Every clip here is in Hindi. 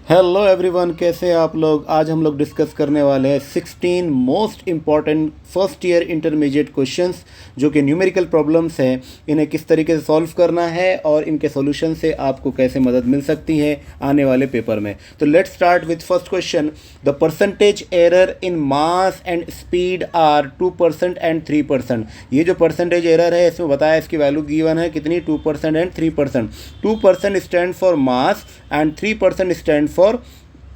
हेलो एवरीवन, कैसे हैं आप लोग। आज हम लोग डिस्कस करने वाले हैं 16 most important first year intermediate questions जो कि न्यूमेरिकल प्रॉब्लम्स हैं। इन्हें किस तरीके से सॉल्व करना है और इनके सॉल्यूशन से आपको कैसे मदद मिल सकती है आने वाले पेपर में। तो let's start with first question. The percentage error in mass and speed are 2% and 3%। ये जो परसेंटेज एरर है इसमें बताया, इसकी वैल्यू गिवन है कितनी, 2% and 3%। 2% stand for mass and 3% stand for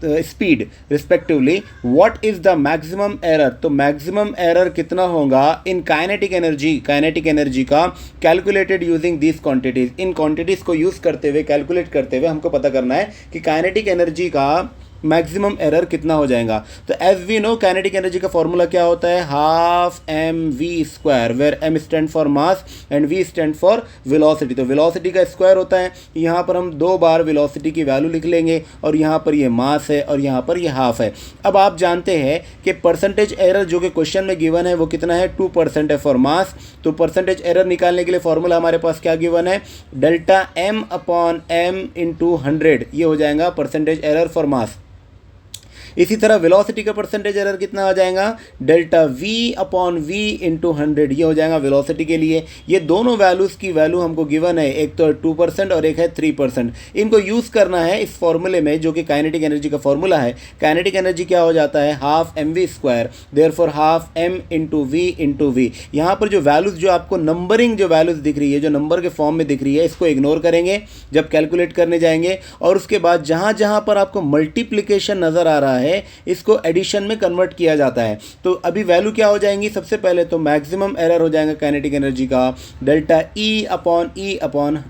speed respectively. What is the maximum error, तो मैक्सिमम एरर कितना होगा इन काइनेटिक एनर्जी का calculated using this quantities. In quantities को यूज करते हुए, कैलकुलेट करते हुए हमको पता करना है कि काइनेटिक एनर्जी का मैक्सिमम एरर कितना हो जाएगा। तो as we know kinetic energy का फॉर्मूला क्या होता है, half m v square, where m stand for mass and v stand for velocity. तो वेलोसिटी का स्क्वायर होता है। यहाँ पर हम 2 बार वेलोसिटी की वैल्यू लिख लेंगे और यहाँ पर ये मास है और यहाँ पर ये हाफ है। अब आप जानते हैं कि परसेंटेज एरर जो कि क्वेश्चन में गिवन है वो कितना है, 2% है फॉर मास। तो परसेंटेज एरर निकालने के लिए फॉर्मूला हमारे पास क्या गिवन है, delta m upon m into 100, ये हो जाएगा परसेंटेज एरर फॉर मास। इसी तरह वेलोसिटी का परसेंटेज एरर कितना आ जाएगा, delta v upon v into 100, ये हो जाएगा वेलोसिटी के लिए। ये दोनों वैल्यूज़ की वैल्यू हमको गिवन है, एक तो 2% और एक है 3%। इनको यूज़ करना है इस फॉर्मूले में जो कि काइनेटिक एनर्जी का फॉर्मूला है। काइनेटिक एनर्जी क्या हो जाता है, half m v square, therefore half m into v. यहाँ पर जो वैल्यूज़, जो आपको नंबरिंग जो वैल्यूज़ दिख रही है, जो नंबर के फॉर्म में दिख रही है, इसको इग्नोर करेंगे जब कैलकुलेट करने जाएंगे। और उसके बाद जहाँ जहाँ पर आपको मल्टीप्लिकेशन नज़र आ रहा है इसको एडिशन में कन्वर्ट किया जाता है। तो अभी वैल्यू क्या हो जाएंगी, सबसे पहले तो मैक्सिमम एरर हो जाएगा काइनेटिक एनर्जी का डेल्टा ई अपॉन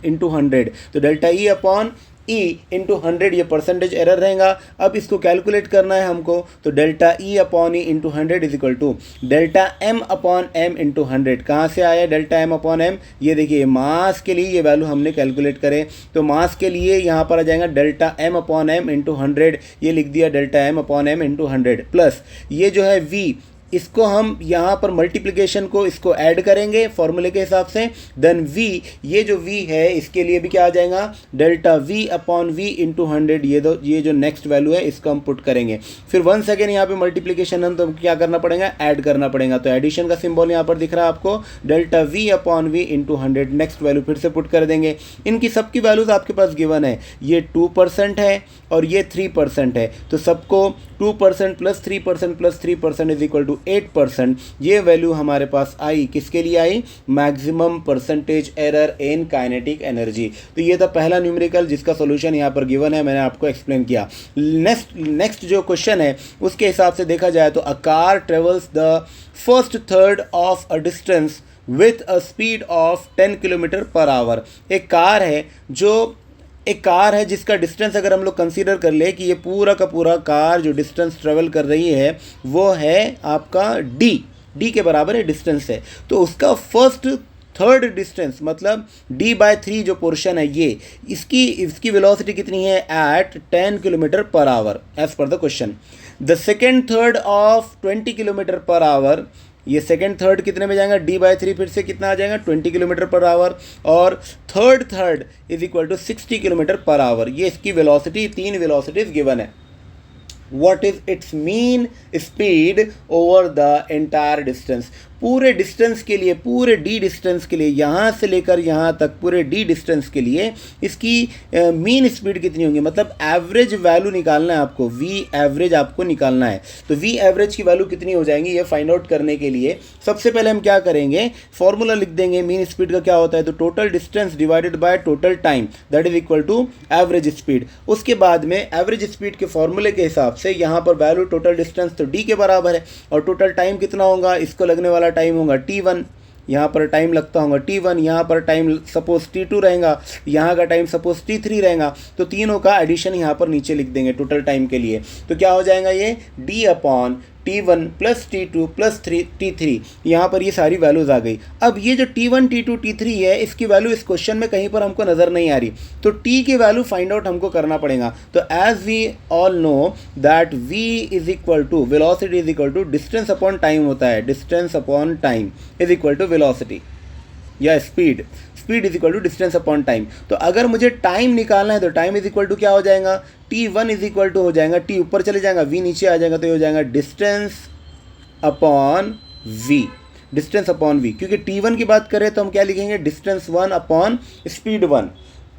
इंटू 100। तो delta E upon E into 100 ये परसेंटेज एरर रहेगा। अब इसको कैलकुलेट करना है हमको, तो delta E upon E into 100 is equal to delta m upon m into 100। कहाँ से आया डेल्टा एम अपॉन एम, ये देखिए मास के लिए ये वैल्यू हमने कैलकुलेट करें। तो मास के लिए यहाँ पर आ जाएगा delta m upon m into 100, ये लिख दिया delta m upon m into 100, plus ये जो है वी, इसको हम यहाँ पर मल्टीप्लिकेशन को इसको ऐड करेंगे फॉर्मूले के हिसाब से। देन v, ये जो v है इसके लिए भी क्या आ जाएगा, delta v upon v into 100। ये जो नेक्स्ट वैल्यू है इसको हम पुट करेंगे। फिर वन सेकेंड यहाँ पे मल्टीप्लिकेशन हम तो क्या करना पड़ेगा, ऐड करना पड़ेगा। तो एडिशन का सिंबल यहाँ पर दिख रहा है आपको, delta v upon v into 100। Next value फिर से पुट कर देंगे। इनकी सबकी वैल्यूज़ आपके पास गिवन है, ये 2% है और ये 3% है। तो सबको 2% प्लस 3% इज इक्वल टू 8%। ये वैल्यू हमारे पास आई, किसके लिए आई, maximum percentage error in kinetic energy. तो ये था पहला न्यूमेरिकल जिसका सॉल्यूशन यहाँ पर गिवन है, मैंने आपको एक्सप्लेन किया। नेक्स्ट जो क्वेश्चन है उसके हिसाब से देखा जाए तो a car travels the first third of a distance with a speed of 10 kilometre per our. एक कार है जिसका डिस्टेंस अगर हम लोग कंसीडर कर ले कि ये पूरा का पूरा कार जो डिस्टेंस ट्रेवल कर रही है वो है आपका डी के बराबर है डिस्टेंस है। तो उसका फर्स्ट थर्ड डिस्टेंस मतलब d/3 जो पोर्शन है ये, इसकी वेलोसिटी कितनी है, at 10 kilometre per hour as per the question. The second third of 20 kilometre per hour, ये सेकेंड थर्ड कितने में जाएगा, d/3 फिर से कितना आ जाएगा, 20 किलोमीटर पर आवर। और third is equal to 60 kilometre per hour. ये इसकी वेलोसिटी, 3 वेलोसिटीज गिवन है। What is its mean speed over the entire distance? पूरे डिस्टेंस के लिए, पूरे डी डिस्टेंस के लिए, यहाँ से लेकर यहाँ तक पूरे डी डिस्टेंस के लिए इसकी मीन स्पीड कितनी होगी, मतलब एवरेज वैल्यू निकालना है आपको, वी एवरेज आपको निकालना है। तो वी एवरेज की वैल्यू कितनी हो जाएंगी ये फाइंड आउट करने के लिए सबसे पहले हम क्या करेंगे, फॉर्मूला लिख देंगे। मीन स्पीड का क्या होता है, तो total distance divided by total time, that is equal to average speed. उसके बाद में एवरेज स्पीड के फॉर्मूले के हिसाब से यहाँ पर वैल्यू टोटल डिस्टेंस तो डी के बराबर है और टोटल टाइम कितना होगा, इसको लगने वाला टाइम होगा t1, यहाँ पर टाइम लगता होगा t1, यहाँ पर टाइम सपोज t2 रहेगा, यहाँ का टाइम सपोज t3 रहेगा। तो तीनों का एडिशन यहाँ पर नीचे लिख देंगे टोटल टाइम के लिए। तो क्या हो जाएगा ये d upon t1 plus t2 plus t3, यहाँ पर ये सारी वैल्यूज़ आ गई। अब ये जो t1 t2 t3 है इसकी वैल्यू इस क्वेश्चन में कहीं पर हमको नज़र नहीं आ रही, तो t की वैल्यू फाइंड आउट हमको करना पड़ेगा। तो as we all know that v is equal to velocity is equal to distance upon time होता है, distance upon time is equal to velocity या speed. Speed is equal to distance upon time. तो अगर मुझे टाइम निकालना है तो टाइम इज इक्वल टू क्या हो जाएगा, t1 इज इक्वल टू हो जाएगा, t ऊपर चले जाएगा, v नीचे आ जाएगा, तो ये हो जाएगा distance upon v, distance upon v। क्योंकि t1 की बात करें तो हम क्या लिखेंगे, डिस्टेंस 1 अपॉन स्पीड 1।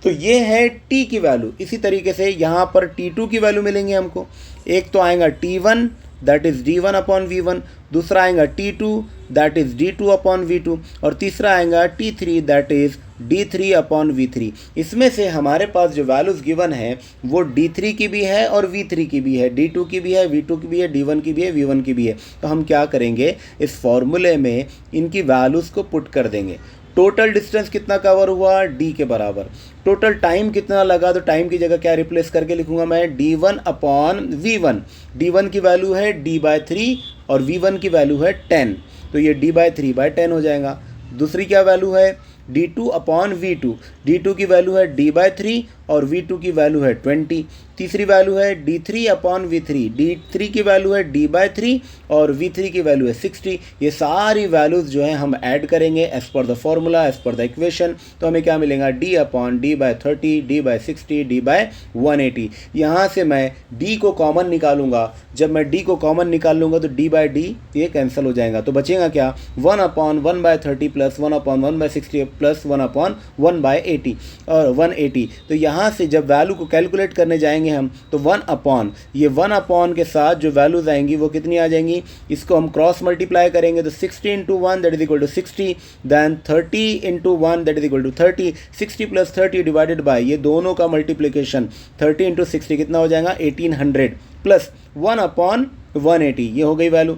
तो ये है t की वैल्यू। इसी तरीके से यहाँ पर t2 की वैल्यू मिलेंगे हमको। एक तो आएगा t1 that is d1 upon v1, दूसरा आएगा t2 that is d2 upon v2, और तीसरा आएगा t3 that is d3 upon v3। इसमें से हमारे पास जो वैल्यूज़ गिवन है वो d3 की भी है और v3 की भी है, d2 की भी है, v2 की भी है, d1 की भी है, v1 की भी है। तो हम क्या करेंगे, इस फॉर्मूले में इनकी वैल्यूज़ को पुट कर देंगे। टोटल डिस्टेंस कितना कवर हुआ, d के बराबर। टोटल टाइम कितना लगा, तो टाइम की जगह क्या रिप्लेस करके लिखूंगा मैं, d1 अपॉन v1। d1 की वैल्यू है d/3 और v1 की वैल्यू है 10, तो ये d/3/10 हो जाएगा। दूसरी क्या वैल्यू है, d2 अपॉन v2। d2 की वैल्यू है d/3 और v2 की वैल्यू है 20। तीसरी वैल्यू है d3 अपॉन v3। d3 की वैल्यू है d/3 और v3 की वैल्यू है 60। ये सारी वैल्यूज़ जो है हम ऐड करेंगे as per the formula, as per the equation. तो हमें क्या मिलेगा, d upon d/30, d/60, d/180। यहाँ से मैं d को कॉमन निकालूंगा। जब मैं d को कॉमन निकाल लूँगा तो d/d ये कैंसिल हो जाएगा। तो बचेगा क्या, 1 upon 1/30 plus 1 upon 1/60 plus 1 upon 1/80 और 180। तो यहाँ से जब वैल्यू को कैलकुलेट करने जाएंगे हम तो 1 अपॉन, ये 1 अपॉन के साथ जो वैल्यूज आएंगी वो कितनी आ जाएंगी, इसको हम क्रॉस मल्टीप्लाई करेंगे तो 60 into 1 that is equal to 60, then 30 into 1 that is equal to 30, 60 plus 30 divided by ये दोनों का मल्टीप्लिकेशन 30 इंटू 60 कितना हो जाएगा 1800 प्लस 1 अपॉन 180, ये हो गई वैल्यू।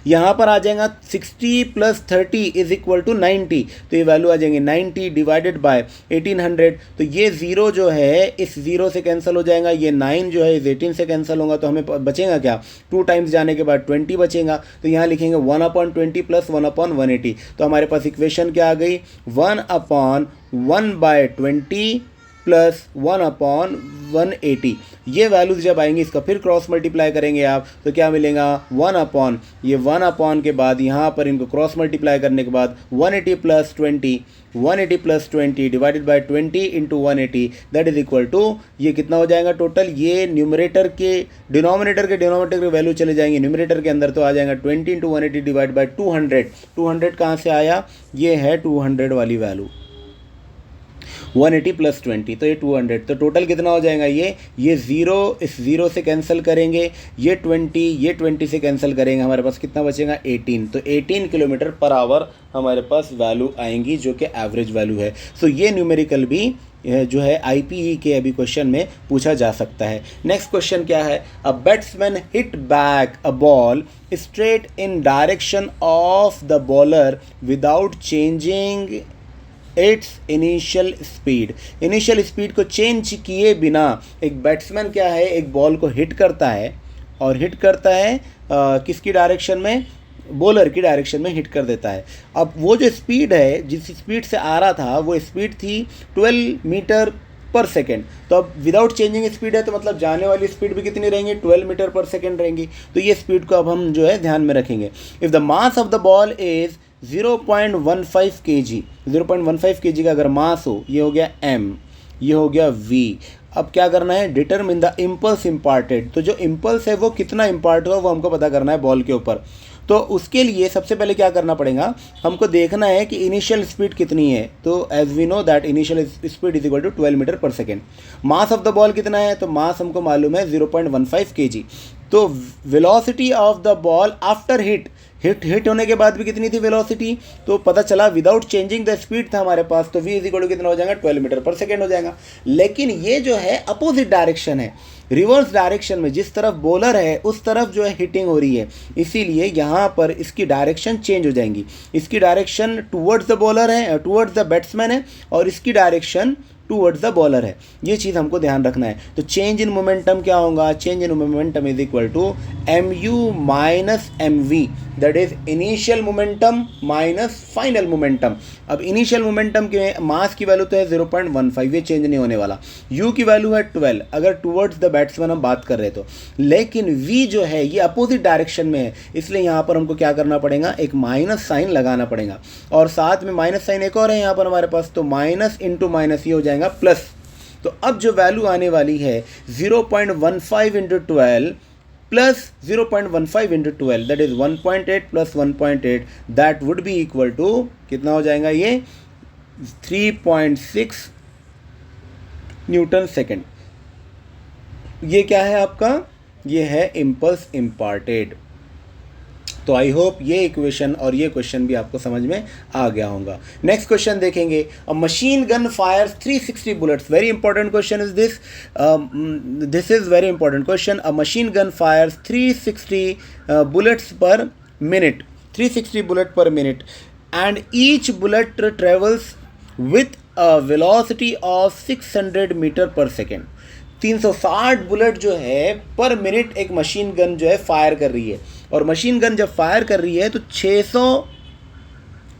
यहाँ पर आ जाएगा 60 प्लस 30 इज इक्वल टू 90, तो ये वैल्यू आ जाएंगे 90 डिवाइडेड बाय 1800। तो ये ज़ीरो जो है इस ज़ीरो से कैंसिल हो जाएगा, ये 9 जो है इस 18 से कैंसिल होगा, तो हमें बचेगा क्या, 2 टाइम्स जाने के बाद 20 बचेगा। तो यहाँ लिखेंगे 1 अपॉन 20 प्लस 1 अपॉन 180। तो हमारे पास इक्वेशन क्या आ गई, 1 अपॉन 1/20 प्लस 1 अपॉन 180। ये वैल्यूज जब आएंगी इसका फिर क्रॉस मल्टीप्लाई करेंगे आप तो क्या मिलेगा, 1 अपॉन, ये 1 अपॉन के बाद यहाँ पर इनको क्रॉस मल्टीप्लाई करने के बाद 180 plus 20, 180 plus 20 divided by 20 into 180 that is equal to, ये कितना हो जाएगा टोटल, ये न्यूमरेटर के डिनोमिनेटर के वैल्यू चले जाएंगे न्यूमरेटर के अंदर, तो आ जाएगा 20 इंटू 180 डिवाइड बाय 200। 200 कहाँ से आया, ये है 200 वाली वैल्यू, 180 प्लस 20 तो ये 200। तो टोटल कितना हो जाएगा, ये ज़ीरो इस ज़ीरो से कैंसिल करेंगे, ये 20 से कैंसिल करेंगे, हमारे पास कितना बचेगा 18। तो 18 किलोमीटर पर आवर हमारे पास वैल्यू आएंगी जो कि एवरेज वैल्यू है। सो ये न्यूमेरिकल भी जो है IPE के अभी क्वेश्चन में पूछा जा सकता है। नेक्स्ट क्वेश्चन क्या है, a batsman hit back a ball straight in direction of the bowler without changing it's initial speed. Initial speed को चेंज किए बिना एक बैट्समैन क्या है, एक बॉल को हिट करता है, और हिट करता है किसकी डायरेक्शन में, बॉलर की डायरेक्शन में हिट कर देता है। अब वो जो स्पीड है, जिस स्पीड से आ रहा था वो स्पीड थी 12 मीटर पर सेकेंड। तो अब विदाउट चेंजिंग स्पीड है तो मतलब जाने वाली स्पीड भी कितनी रहेंगी, 12 मीटर पर सेकेंड रहेंगी। तो ये स्पीड को अब हम जो है ध्यान में रखेंगे। If the mass of the ball is 0.15 kg, 0.15 kg का अगर मास हो, ये हो गया m, ये हो गया v। अब क्या करना है, डिटरमिन द इम्पल्स इम्पार्टेड। तो जो इम्पल्स है वो कितना इम्पार्ट हुआ वो हमको पता करना है बॉल के ऊपर। तो उसके लिए सबसे पहले क्या करना पड़ेगा, हमको देखना है कि इनिशियल स्पीड कितनी है। तो as we know that initial speed is equal to 12 metre per second. Mass of the ball कितना है, तो मास हमको मालूम है 0.15 kg। तो velocity of the ball after hit होने के बाद भी कितनी थी वेलोसिटी, तो पता चला विदाउट चेंजिंग द स्पीड था हमारे पास, तो v इज इक्वल टू कितना हो जाएगा 12 मीटर पर सेकेंड हो जाएगा। लेकिन ये जो है अपोजिट डायरेक्शन है, रिवर्स डायरेक्शन में जिस तरफ बॉलर है उस तरफ जो है हिटिंग हो रही है, इसीलिए यहाँ पर इसकी डायरेक्शन चेंज हो जाएंगी। इसकी डायरेक्शन टूवर्ड्स द बॉलर है, टूवर्ड्स द बैट्समैन है, और इसकी डायरेक्शन टूवर्ड्स द बॉलर है। ये चीज़ हमको ध्यान रखना है। तो चेंज इन मोमेंटम क्या होगा, change in momentum is equal to mu minus mv, that is initial momentum minus final momentum. अब इनिशियल मोमेंटम के मास की वैल्यू तो है 0.15, ये चेंज नहीं होने वाला। u की वैल्यू है 12 अगर टूवर्ड्स द बैट्समैन हम बात कर रहे तो, लेकिन v जो है ये अपोजिट डायरेक्शन में है, इसलिए यहाँ पर हमको क्या करना पड़ेगा, एक माइनस साइन लगाना पड़ेगा। और साथ में माइनस साइन एक और है यहाँ पर हमारे पास, तो माइनस इंटू माइनस ये हो जाएगा प्लस। तो अब जो वैल्यू आने वाली है 0.15 into 12 plus 0.15 into 12, that is 1.8 plus 1.8, that would be equal to कितना हो जाएगा, ये 3.6 न्यूटन सेकेंड। ये क्या है आपका, ये है इम्पल्स इम्पार्टेड। तो आई होप ये इक्वेशन और ये क्वेश्चन भी आपको समझ में आ गया होगा। नेक्स्ट क्वेश्चन देखेंगे, a machine gun fires 360 bullets, very important question is this, this is very important question. A machine gun fires 360 bullets per minute, 360 bullet per minute, and each bullet travels with a velocity of 600 metre per second. 360 bullet जो है पर मिनट एक मशीन गन जो है फायर कर रही है, और मशीन गन जब फायर कर रही है तो 600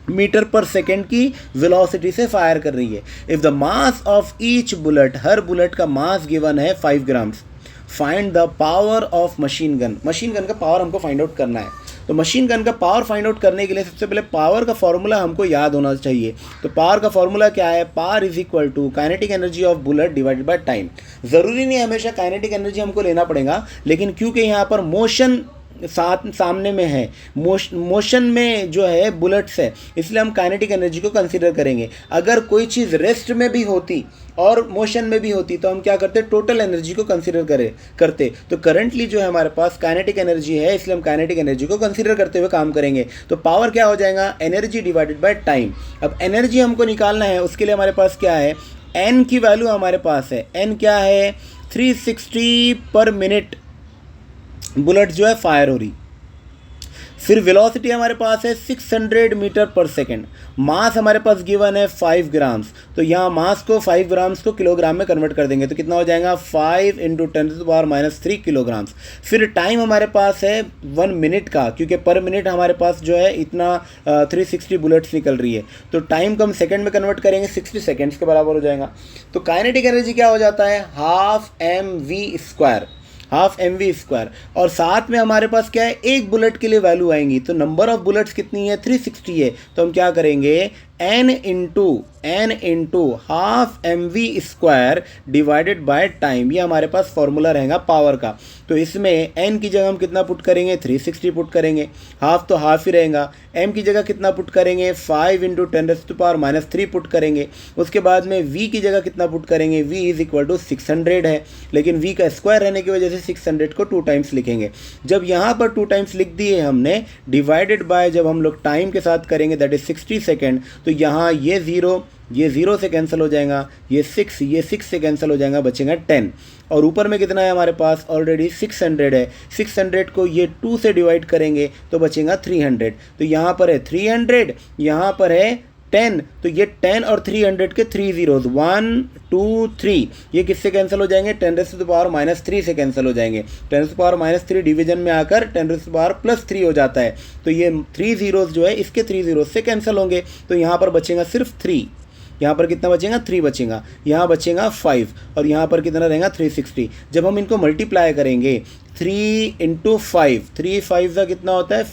मीटर पर सेकेंड की वेलोसिटी से फायर कर रही है। If the mass of each bullet, her bullet का मास गिवन है 5 grams, find the power of machine gun. Machine gun का पावर हमको फाइंड आउट करना है। तो मशीन गन का पावर फाइंड आउट करने के लिए सबसे पहले पावर का फॉर्मूला हमको याद होना चाहिए। तो पावर का फॉर्मूला क्या है, power is equal to kinetic energy of bullet divided by time. ज़रूरी नहीं हमेशा काइनेटिक एनर्जी हमको लेना पड़ेगा, लेकिन क्योंकि यहाँ पर मोशन सामने में है, मोशन में जो है बुलेट्स है, इसलिए हम काइनेटिक एनर्जी को कंसीडर करेंगे। अगर कोई चीज़ रेस्ट में भी होती और मोशन में भी होती तो हम क्या करते, टोटल एनर्जी को कंसीडर करते। तो करंटली जो है हमारे पास काइनेटिक एनर्जी है, इसलिए हम काइनेटिक एनर्जी को कंसीडर करते हुए काम करेंगे। तो पावर क्या हो जाएगा, एनर्जी डिवाइडेड बाय टाइम। अब एनर्जी हमको निकालना है, उसके लिए हमारे पास क्या है, एन की वैल्यू हमारे पास है, एन क्या है 360 पर मिनट बुलेट जो है फायर हो रही। फिर वेलोसिटी हमारे पास है 600 मीटर पर सेकेंड, मास हमारे पास गिवन है 5 ग्राम्स, तो यहाँ मास को 5 ग्राम्स को किलोग्राम में कन्वर्ट कर देंगे, तो कितना हो जाएगा 5 इंटू 10⁻³ किलोग्राम्स। फिर टाइम हमारे पास है 1 मिनट का, क्योंकि पर मिनट हमारे पास जो है इतना 360 बुलेट्स निकल रही है, तो टाइम को हम सेकेंड में कन्वर्ट करेंगे, 60 सेकेंड्स के बराबर हो जाएगा। तो काइनेटिक एनर्जी क्या हो जाता है, हाफ mv², हाफ mv², और साथ में हमारे पास क्या है, एक बुलेट के लिए वैल्यू आएंगी। तो नंबर ऑफ बुलेट्स कितनी है, 360 है, तो हम क्या करेंगे, n into half mv² divided by time, ये हमारे पास फॉर्मूला रहेगा पावर का। तो इसमें n की जगह हम कितना पुट करेंगे, 360 पुट करेंगे, हाफ तो हाफ ही रहेगा, m की जगह कितना पुट करेंगे, 5 इंटू 10⁻³ पुट करेंगे। उसके बाद में v की जगह कितना पुट करेंगे, v इज इक्वल टू 600 है, लेकिन v का स्क्वायर रहने की वजह से 600 को 2 टाइम्स लिखेंगे। जब यहाँ पर 2 टाइम्स लिख दिए हमने, डिवाइडेड बाय जब हम लोग टाइम के साथ करेंगे दैट इज 60 सेकेंड, तो यहाँ ये 0 से कैंसिल हो जाएगा, ये 6 से कैंसिल हो जाएगा, बचेगा 10। और ऊपर में कितना है हमारे पास, ऑलरेडी 600 है, 600 को ये 2 से डिवाइड करेंगे तो बचेगा 300। तो यहाँ पर है 300, यहाँ पर है 10, तो ये 10 और 300 के 3 zeros 1 2 3, ये किससे कैंसिल हो जाएंगे, 10⁻³ से कैंसिल हो जाएंगे। 10⁻³ डिवीजन में आकर 10⁻+3 हो जाता है, तो ये 3 zeros जो है इसके 3 zeros से कैंसिल होंगे, तो यहाँ पर बचेगा सिर्फ 3। यहाँ पर कितना बचेगा, 3 बचेगा, यहाँ बचेगा 5, और यहाँ पर कितना रहेगा 360। जब हम इनको मल्टीप्लाई करेंगे 3 इंटू 5, 3 5 का कितना होता है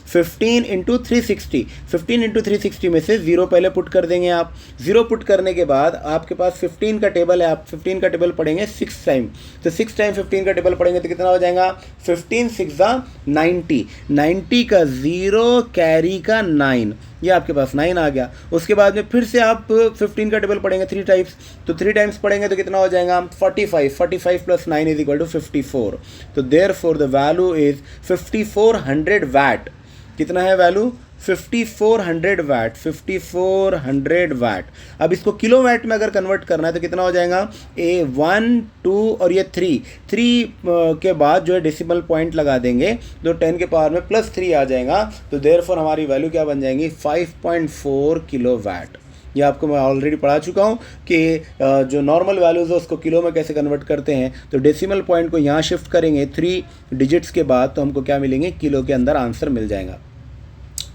15 इंटू 360, 15 इंटू 360 में से 0 पहले पुट कर देंगे आप। 0 पुट करने के बाद आपके पास 15 का टेबल है, आप 15 का टेबल पढ़ेंगे 6 टाइम, तो 6 टाइम 15 का टेबल पढ़ेंगे तो कितना हो जाएगा 15 6 90, 90 का 0 कैरी का 9, ये आपके पास 9 आ गया। उसके बाद में फिर से आप 15 का टेबल पढ़ेंगे 3 टाइम्स, तो 3 टाइम्स पढ़ेंगे तो कितना हो जाएगा 45 प्लस 9 इज इक्वल टू 54। तो therefore the value is 5400 watt. कितना है वैल्यू 5400 वाट, 5400 वाट। अब इसको किलोवाट में अगर कन्वर्ट करना है तो कितना हो जाएगा, 1 2 और ये 3 के बाद जो है डेसिमल पॉइंट लगा देंगे तो 10 के पावर में +3 आ जाएगा। तो देयरफॉर हमारी वैल्यू क्या बन जाएंगी 5.4 किलोवाट। ये आपको मैं ऑलरेडी पढ़ा चुका हूँ कि जो नॉर्मल वैल्यूज़ है उसको किलो में कैसे कन्वर्ट करते हैं। तो डेसिमल पॉइंट को यहाँ शिफ्ट करेंगे 3 डिजिट्स के बाद, तो हमको क्या मिलेंगे, किलो के अंदर आंसर मिल जाएगा।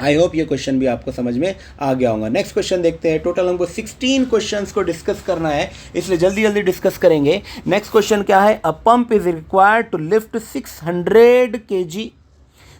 आई होप ये क्वेश्चन भी आपको समझ में आ गया होगा। नेक्स्ट क्वेश्चन देखते हैं। टोटल हमको 16 क्वेश्चंस को डिस्कस करना है, इसलिए जल्दी जल्दी डिस्कस करेंगे। नेक्स्ट क्वेश्चन क्या है, a pump is required to lift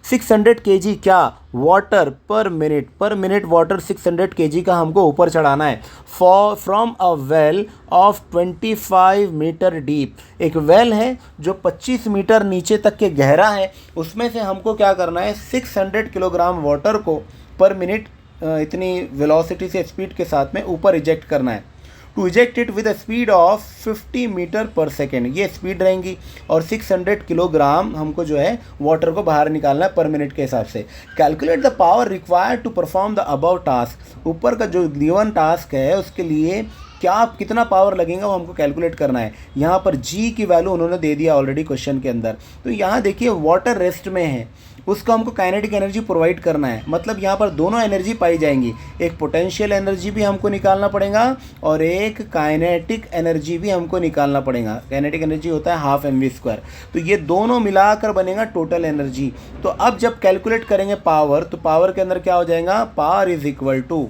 600 kg क्या water per minute water 600 kg का हमको ऊपर चढ़ाना है from a well of 25 metre deep. एक वेल है जो 25 मीटर नीचे तक के गहरा है, उसमें से हमको क्या करना है, 600 किलोग्राम वाटर को पर मिनट इतनी वेलोसिटी से स्पीड के साथ में ऊपर इजेक्ट करना है। To eject it with a speed of 50 metre per second, ये स्पीड रहेंगी, और 600 किलोग्राम हमको जो है वाटर को बाहर निकालना है पर मिनट के हिसाब से। Calculate the power required to perform the above task, ऊपर का जो गिवन टास्क है उसके लिए कितना पावर लगेगा वो हमको कैलकुलेट करना है। यहाँ पर जी की वैल्यू उन्होंने दे दिया ऑलरेडी क्वेश्चन के अंदर। तो यहाँ देखिए वाटर रेस्ट में है, उसको हमको काइनेटिक एनर्जी प्रोवाइड करना है, मतलब यहाँ पर दोनों एनर्जी पाई जाएंगी। एक पोटेंशियल एनर्जी भी हमको निकालना पड़ेगा और एक काइनेटिक एनर्जी भी हमको निकालना पड़ेगा। काइनेटिक एनर्जी होता है ½ mv², तो ये दोनों मिलाकर बनेगा टोटल एनर्जी। तो अब जब कैलकुलेट करेंगे पावर, तो पावर के अंदर क्या हो जाएगा, पावर इज इक्वल टू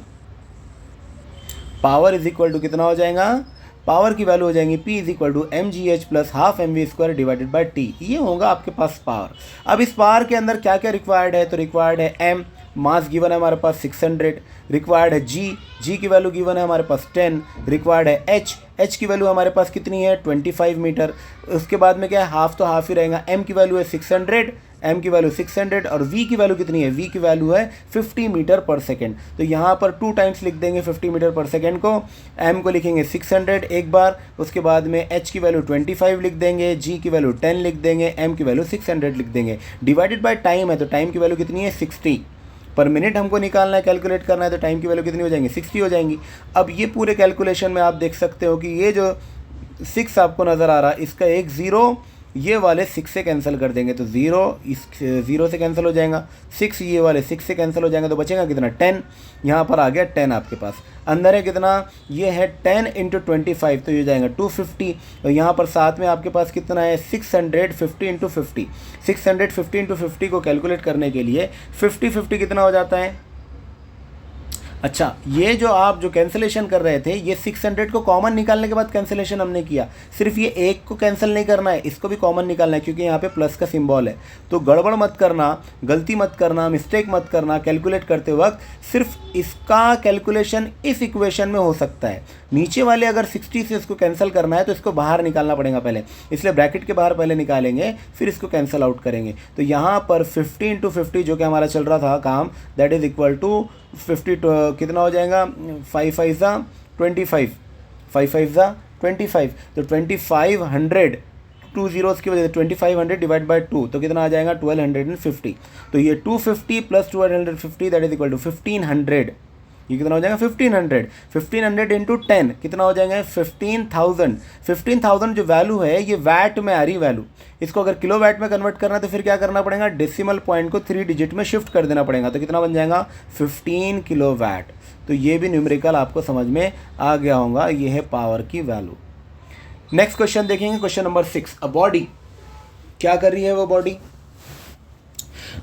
कितना हो जाएगा, पावर की वैल्यू हो जाएंगी P is equal to mgh plus ½ mv² divided by T। ये होगा आपके पास पावर। अब इस पावर के अंदर क्या क्या रिक्वायर्ड है, तो रिक्वायर्ड है m, मास गिवन है हमारे पास 600, रिक्वायर्ड है g की वैल्यू गिवन है हमारे पास 10, रिक्वायर्ड है h की वैल्यू हमारे पास कितनी है 25 मीटर। उसके बाद में क्या है, हाफ तो हाफ ही रहेगा, m की वैल्यू है 600, m की वैल्यू 600 और v की वैल्यू कितनी है, v की वैल्यू है 50 मीटर पर सेकेंड। तो यहाँ पर 2 टाइम्स लिख देंगे 50 मीटर पर सेकेंड को, m को लिखेंगे 600 एक बार, उसके बाद में h की वैल्यू 25 लिख देंगे, g की वैल्यू 10 लिख देंगे, m की वैल्यू 600 लिख देंगे। डिवाइडेड बाय टाइम है, तो टाइम की वैल्यू कितनी है 60 पर मिनट हमको निकालना है, कैलकुलेट करना है, तो टाइम की वैल्यू कितनी हो जाएंगी 60 हो जाएंगी। अब ये पूरे कैलकुलेशन में आप देख सकते हो कि ये जो 6 आपको नज़र आ रहा है, इसका एक ज़ीरो ये वाले 6 से कैंसिल कर देंगे, तो 0 इस 0 से कैंसिल हो जाएगा, 6 ये वाले 6 से कैंसिल हो जाएंगे, तो बचेगा कितना 10। यहाँ पर आ गया 10 आपके पास, अंदर है कितना, ये है 10 × 25, तो ये जाएगा 250। और यहाँ पर साथ में आपके पास कितना है 650 × 50। 650 × 50 को कैलकुलेट करने के लिए 50 कितना हो जाता है, अच्छा ये जो आप जो कैंसिलेशन कर रहे थे, ये 600 को कॉमन निकालने के बाद कैंसिलेशन हमने किया, सिर्फ ये एक को कैंसिल नहीं करना है, इसको भी कॉमन निकालना है, क्योंकि यहाँ पे प्लस का सिंबल है। तो गड़बड़ मत करना, गलती मत करना, मिस्टेक मत करना, कैलकुलेट करते वक्त सिर्फ इसका कैलकुलेशन इस इक्वेशन में हो सकता है। नीचे वाले अगर 60 से इसको कैंसिल करना है तो इसको बाहर निकालना पड़ेगा पहले, इसलिए ब्रैकेट के बाहर पहले निकालेंगे फिर इसको कैंसिल आउट करेंगे। तो यहाँ पर 50 × 50 जो कि हमारा चल रहा था काम, दैट इज इक्वल टू 50 कितना हो जाएगा, 5 5 ज़ा 25, 5 5 ज़ा 25, तो 2500 2 zeros की वजह से 2500 डिवाइड बाई 2, तो कितना आ जाएगा 1250। तो ये 250 plus 1250 that is equal to 1500। ये कितना हो जाएगा 1500 इंटू 10 कितना हो जाएगा 15,000। 15,000 जो वैल्यू है ये वैट में आ रही वैल्यू, इसको अगर किलो वैट में कन्वर्ट करना है तो फिर क्या करना पड़ेगा, डेसिमल पॉइंट को 3 डिजिट में शिफ्ट कर देना पड़ेगा, तो कितना बन जाएगा 15 किलो वैट। तो ये भी न्यूमेरिकल आपको समझ में आ गया होगा, ये है पावर की वैल्यू। नेक्स्ट क्वेश्चन देखेंगे, क्वेश्चन नंबर 6। अ बॉडी क्या कर रही है, वो body,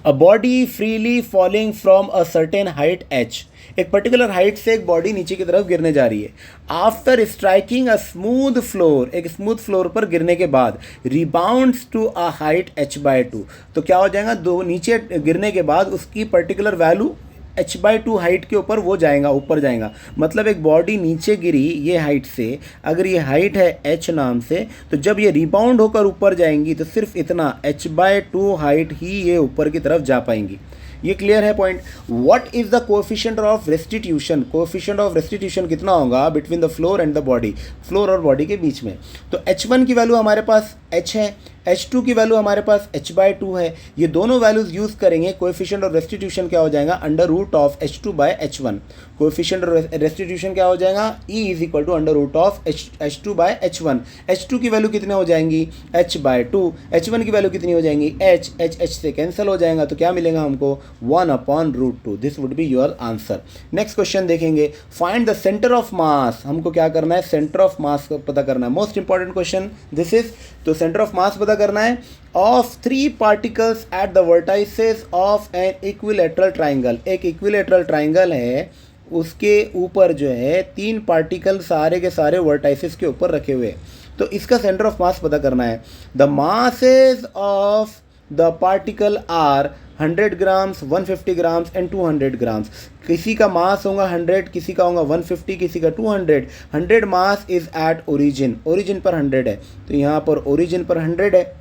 a body freely falling from a certain height h, एक पर्टिकुलर हाइट से एक बॉडी नीचे की तरफ गिरने जा रही है। After striking a smooth floor, एक स्मूथ फ्लोर पर गिरने के बाद rebounds to a height h/2, तो क्या हो जाएगा, दो नीचे गिरने के बाद उसकी पर्टिकुलर वैल्यू h/2 हाइट के ऊपर वो जाएगा, ऊपर जाएगा। मतलब एक बॉडी नीचे गिरी ये हाइट से, अगर ये हाइट है h नाम से, तो जब ये रिबाउंड होकर ऊपर जाएंगी तो सिर्फ इतना h/2 हाइट ही ये ऊपर की तरफ जा पाएंगी। ये क्लियर है point. What is the coefficient of restitution, coefficient of restitution कितना होगा between the floor and the body, floor और बॉडी के बीच में। तो h1 की वैल्यू हमारे पास h है, H2 की वैल्यू हमारे पास h/2 है। ये दोनों वैल्यूज़ यूज़ करेंगे, कोएफिशिएंट और रेस्टिट्यूशन क्या हो जाएगा, under root of h2/h1। Coefficient और रेस्टिट्यूशन क्या हो जाएगा, E = under root of h2/h1। h2 की वैल्यू कितने हो जाएंगी, h/2। h1 की वैल्यू कितनी हो जाएंगी, h से कैंसिल हो जाएगा, तो क्या मिलेगा हमको, 1/√2। This would be your answer. Next question देखेंगे, find the centre of mass. हमको क्या करना है, सेंटर ऑफ मास पता करना है। Most important question this is. तो सेंटर ऑफ मास पता करना है of 3 particles at the vertices of an equilateral triangle. एक इक्विलेटरल ट्राइंगल है, उसके ऊपर जो है 3 पार्टिकल सारे के सारे वर्टाइसेस के ऊपर रखे हुए, तो इसका सेंटर ऑफ मास पता करना है। The masses of the particle are 100 grams, 150 grams and 200 grams. किसी का मास होगा 100, किसी का होगा 150, किसी का 200। 100 mass is at origin, origin पर 100 है, तो यहाँ पर ओरिजिन पर 100 है।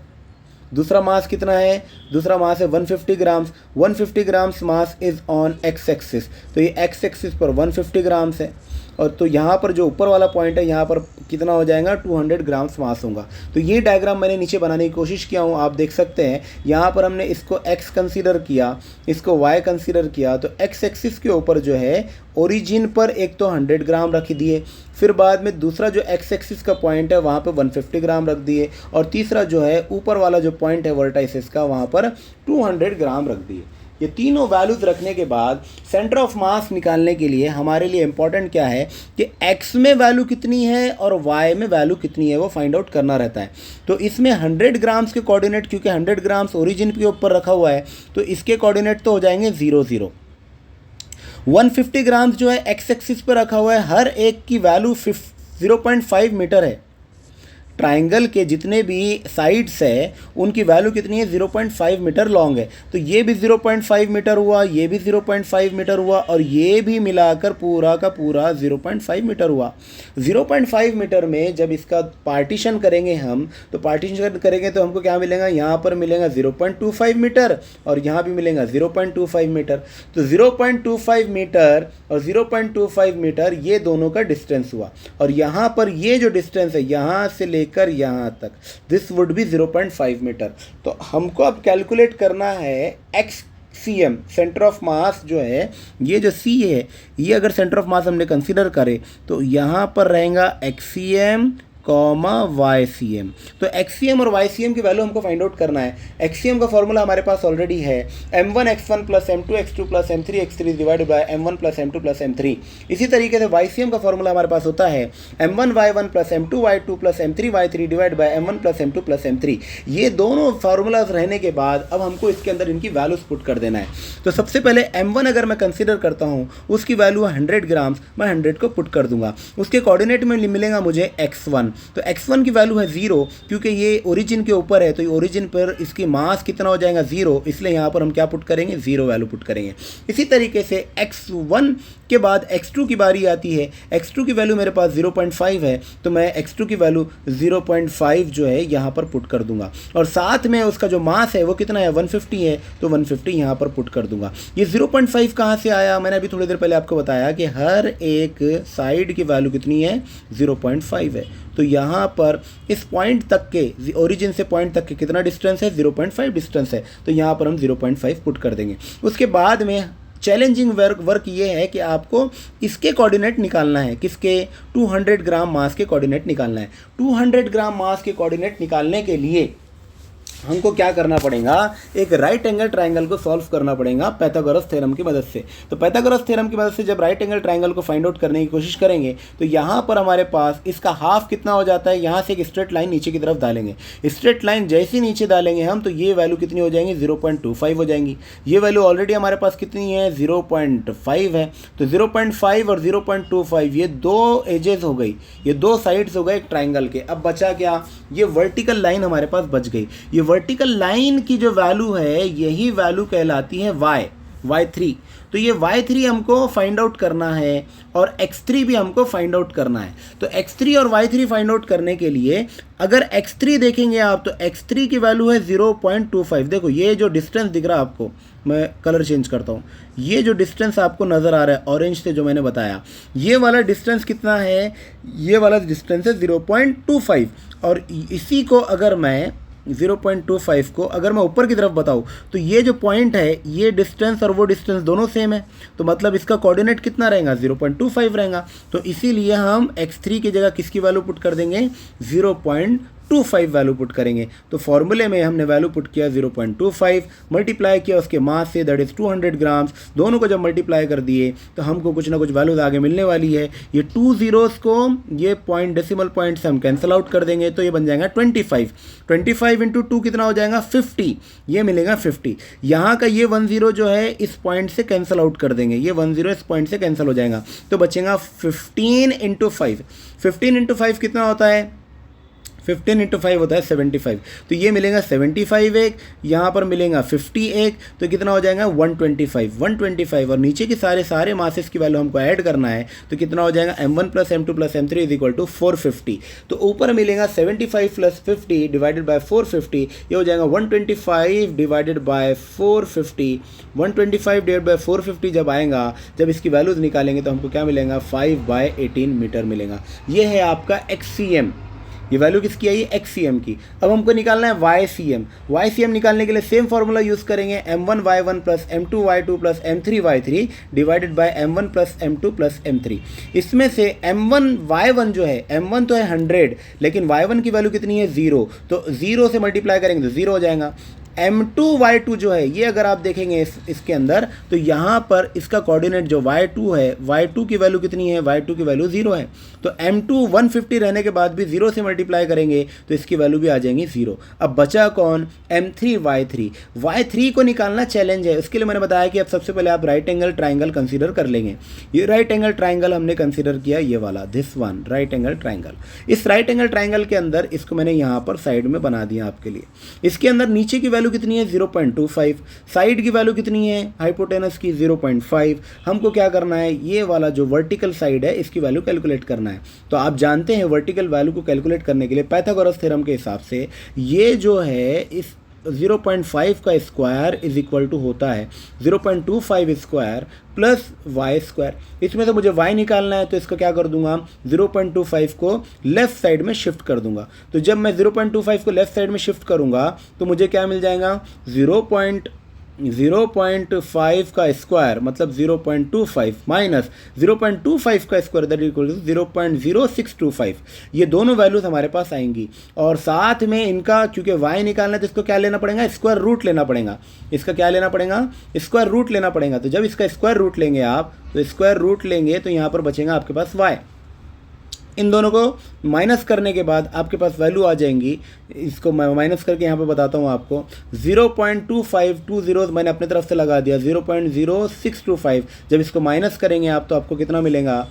दूसरा मास कितना है, दूसरा मास है 150 grams. 150 grams mass is on x axis, तो ये एक्स एक्सिस पर 150 ग्राम्स है। और तो यहाँ पर जो ऊपर वाला पॉइंट है, यहाँ पर कितना हो जाएगा, 200 ग्राम्स मास होगा। तो ये डायग्राम मैंने नीचे बनाने की कोशिश किया हूँ, आप देख सकते हैं। यहाँ पर हमने इसको x कंसीडर किया, इसको y कंसीडर किया, तो x एक्सिस के ऊपर जो है ओरिजिन पर एक तो 100 ग्राम रख दिए, फिर बाद में दूसरा जो x एक्सिस का पॉइंट है वहाँ पे 150 ग्राम रख दिए, और तीसरा जो है ऊपर वाला जो पॉइंट है वर्टाइसिस का, वहाँ पर 200 ग्राम रख दिए। ये तीनों वैल्यूज़ रखने के बाद सेंटर ऑफ मास निकालने के लिए हमारे लिए इम्पॉर्टेंट क्या है कि x में वैल्यू कितनी है और y में वैल्यू कितनी है, वो फाइंड आउट करना रहता है। तो इसमें 100 ग्राम्स के कोऑर्डिनेट, क्योंकि 100 ग्राम्स ओरिजिन के ऊपर रखा हुआ है, तो इसके कोऑर्डिनेट तो हो जाएंगे 0 0। 150 ग्राम्स जो है x एक्सिस पर रखा हुआ है, हर एक की वैल्यू 0.5 मीटर है। ट्राइंगल के जितने भी साइड्स है उनकी वैल्यू कितनी है, 0.5 मीटर लॉन्ग है। तो ये भी 0.5 मीटर हुआ, ये भी 0.5 मीटर हुआ, और ये भी मिलाकर पूरा का पूरा 0.5 मीटर हुआ। 0.5 मीटर में जब इसका पार्टीशन करेंगे हम, तो पार्टीशन करेंगे तो हमको क्या मिलेगा, यहाँ पर मिलेगा 0.25 मीटर और यहाँ भी मिलेगा 0.25 मीटर। तो 0.25 मीटर और 0.25 मीटर ये दोनों का डिस्टेंस हुआ, और यहाँ पर ये जो डिस्टेंस है यहाँ से कर यहाँ तक, दिस वुड बी 0.5 मीटर। तो हमको अब कैलकुलेट करना है XCM, सेंटर ऑफ मास जो है, ये जो C है, ये अगर सेंटर ऑफ मास हमने कंसीडर करे तो यहाँ पर रहेगा XCM, YCM। तो XCM और YCM की वैल्यू हमको फाइंड आउट करना है। XCM का फॉर्मूला हमारे पास ऑलरेडी है, m1x1 + m2x2 + m3x3 divided by m1 + m2 + m3। इसी तरीके से YCM का फॉर्मूला हमारे पास होता है m1y1 + m2y2 + m3y3 divide by m1 + m2 + m3। ये दोनों फार्मूलाज रहने के बाद अब हमको इसके अंदर इनकी वैल्यूज पुट कर देना है। तो सबसे पहले m1 अगर मैं कंसिडर करता हूँ, उसकी वैल्यू 100 ग्राम्स, मैं 100 को पुट कर दूंगा। उसके कोऑर्डिनेट में मिलेगा मुझे x1, तो x1 की वैल्यू है 0, क्योंकि ये ओरिजिन के ऊपर है, तो ये ओरिजिन पर इसकी मास कितना हो जाएगा, 0, इसलिए यहाँ पर हम क्या पुट करेंगे, 0 वैल्यू पुट करेंगे। इसी तरीके से x1 के बाद x2 की बारी आती है। x2 की वैल्यू मेरे पास 0.5 है, तो मैं x2 की वैल्यू 0.5 जो है यहाँ पर पुट कर दूंगा, और साथ में उसका जो मास है वो कितना है, 150 है, तो 150 यहाँ पर पुट कर दूंगा। ये 0.5 कहाँ से आया, मैंने अभी थोड़ी देर पहले आपको बताया कि हर एक साइड की वैल्यू कितनी है, 0.5 है। तो यहाँ पर इस पॉइंट तक के, ओरिजिन से पॉइंट तक के कितना डिस्टेंस है, 0.5 डिस्टेंस है, तो यहाँ पर हम 0.5 पुट कर देंगे। उसके बाद में चैलेंजिंग वर्क ये है कि आपको इसके कोऑर्डिनेट निकालना है, किसके, 200 ग्राम मास के कोऑर्डिनेट निकालना है। 200 ग्राम मास के कोऑर्डिनेट निकालने के लिए हमको क्या करना पड़ेगा, एक राइट एंगल ट्राइंगल को सॉल्व करना पड़ेगा पाइथागोरस थ्योरम की मदद से। तो पाइथागोरस थ्योरम की मदद से जब राइट एंगल ट्राइंगल को फाइंड आउट करने की कोशिश करेंगे, तो यहाँ पर हमारे पास इसका हाफ कितना हो जाता है, यहाँ से एक स्ट्रेट लाइन नीचे की तरफ डालेंगे। स्ट्रेट लाइन जैसे नीचे डालेंगे हम, तो ये वैल्यू कितनी हो जाएंगी, 0.25 हो जाएंगी। ये वैल्यू ऑलरेडी हमारे पास कितनी है, 0.5 है। तो 0.5 और 0.25 ये दो एजेस हो गई, ये दो साइड्स हो गए एक ट्राइंगल के। अब बचा क्या, ये वर्टिकल लाइन हमारे पास बच गई। ये वर्टिकल लाइन की जो वैल्यू है, यही वैल्यू कहलाती है y3। तो ये y3 हमको फाइंड आउट करना है, और x3 भी हमको फाइंड आउट करना है। तो x3 और y3 फाइंड आउट करने के लिए अगर x3 देखेंगे आप, तो x3 की वैल्यू है 0.25। देखो ये जो डिस्टेंस दिख रहा है आपको, मैं कलर चेंज करता हूँ, ये जो डिस्टेंस आपको नज़र आ रहा है ऑरेंज से जो मैंने बताया, ये वाला डिस्टेंस कितना है, ये वाला डिस्टेंस है 0.25। और इसी को अगर मैं 0.25 को अगर मैं ऊपर की तरफ बताऊँ तो ये जो पॉइंट है ये डिस्टेंस और वो डिस्टेंस दोनों सेम है, तो मतलब इसका कोऑर्डिनेट कितना रहेगा 0.25 रहेगा। तो इसीलिए हम x3 की जगह किसकी वैल्यू पुट कर देंगे 0.25 वैल्यू पुट करेंगे। तो फॉर्मूले में हमने वैल्यू पुट किया 0.25 मल्टीप्लाई किया उसके मास से, दैट इज़ 200 ग्राम्स। दोनों को जब मल्टीप्लाई कर दिए तो हमको कुछ ना कुछ वैल्यूज आगे मिलने वाली है। ये 2 zeros को ये पॉइंट डेसिमल पॉइंट से हम कैंसिल आउट कर देंगे तो ये बन जाएगा 25। 25 इंटू 2 कितना हो जाएगा 50, ये मिलेगा 50। यहाँ का ये 1 0 जो है इस पॉइंट से कैंसिल आउट कर देंगे, ये 1 0 इस पॉइंट से कैंसिल हो जाएगा तो बचेगा 15 इंटू 5। 15 इंटू 5 कितना होता है 15 इंटू 5 होता है 75। तो ये मिलेगा 75 एक, यहाँ पर मिलेगा 50 एक, तो कितना हो जाएगा 125 और नीचे के सारे मासेस की वैल्यू हमको ऐड करना है तो कितना हो जाएगा m1 plus m2 plus m3 is equal to 450। तो ऊपर मिलेगा 75 प्लस 50 डिवाइडेड बाय 450, ये हो जाएगा 125 डिवाइडेड बाय 450। 125 डिवाइड बाय 450 जब आएगा, जब इसकी वैल्यूज निकालेंगे तो हमको क्या मिलेगा 5/18 मीटर मिलेगा। ये है आपका XCM, ये वैल्यू किसकी आई XCM की। अब हमको निकालना है YCM निकालने के लिए सेम फार्मूला यूज़ करेंगे m1y1 plus m2y2 plus m3y3 divided by m1 plus m2 plus m3। इसमें से m1y1 जो है, m1 तो है 100 लेकिन y1 की वैल्यू कितनी है 0, तो 0 से मल्टीप्लाई करेंगे तो 0 हो जाएगा। m2y2 जो है ये अगर आप देखेंगे इसके अंदर तो यहाँ पर इसका कोऑर्डिनेट जो y2 है, y2 की वैल्यू कितनी है, y2 की वैल्यू 0 है। तो m2 150 रहने के बाद भी 0 से मल्टीप्लाई करेंगे तो इसकी वैल्यू भी आ जाएंगी 0। अब बचा कौन m3y3 को निकालना चैलेंज है। उसके लिए मैंने बताया कि अब सबसे पहले आप राइट एंगल ट्राइंगल कंसीडर कर लेंगे। ये राइट एंगल ट्राइंगल हमने कंसीडर किया, ये वाला this one right angle triangle. इस राइट एंगल ट्राइंगल के अंदर इसको मैंने यहाँ पर साइड में बना दिया आपके लिए। इसके अंदर नीचे की वैल्यू कितनी है 0.25, साइड की वैल्यू कितनी है हाइपोटेनस की 0.5। हमको क्या करना है, ये वाला जो वर्टिकल साइड है इसकी वैल्यू कैलकुलेट करना है। तो आप जानते हैं वर्टिकल वैल्यू को कैलकुलेट करने के लिए पाइथागोरस थ्योरम के हिसाब से ये जो है इस 0.5 का स्क्वायर इज इक्वल टू होता है 0.25 स्क्वायर प्लस वाई स्क्वायर। इसमें से मुझे y निकालना है तो इसको क्या कर दूंगा 0.25 को लेफ्ट साइड में शिफ्ट कर दूंगा। तो जब मैं 0.25 को लेफ्ट साइड में शिफ्ट करूंगा तो मुझे क्या मिल जाएगा 0.5 का स्क्वायर मतलब 0.25 माइनस 0.25 का स्क्वायर दैट इक्वल टू 0.0625। ये दोनों वैल्यूज हमारे पास आएंगी और साथ में इनका क्योंकि y निकालना है तो इसको क्या लेना पड़ेगा स्क्वायर रूट लेना पड़ेगा। इसका क्या लेना पड़ेगा स्क्वायर रूट लेना पड़ेगा। तो जब इसका स्क्वायर रूट लेंगे आप तो स्क्वायर रूट लेंगे तो यहाँ पर बचेगा आपके पास y। इन दोनों को माइनस करने के बाद आपके पास वैल्यू आ जाएंगी। इसको मैं माइनस करके यहाँ पे बताता हूँ आपको 0.25 मैंने अपने तरफ से लगा दिया 0.0625। जब इसको माइनस करेंगे आप तो आपको कितना मिलेगा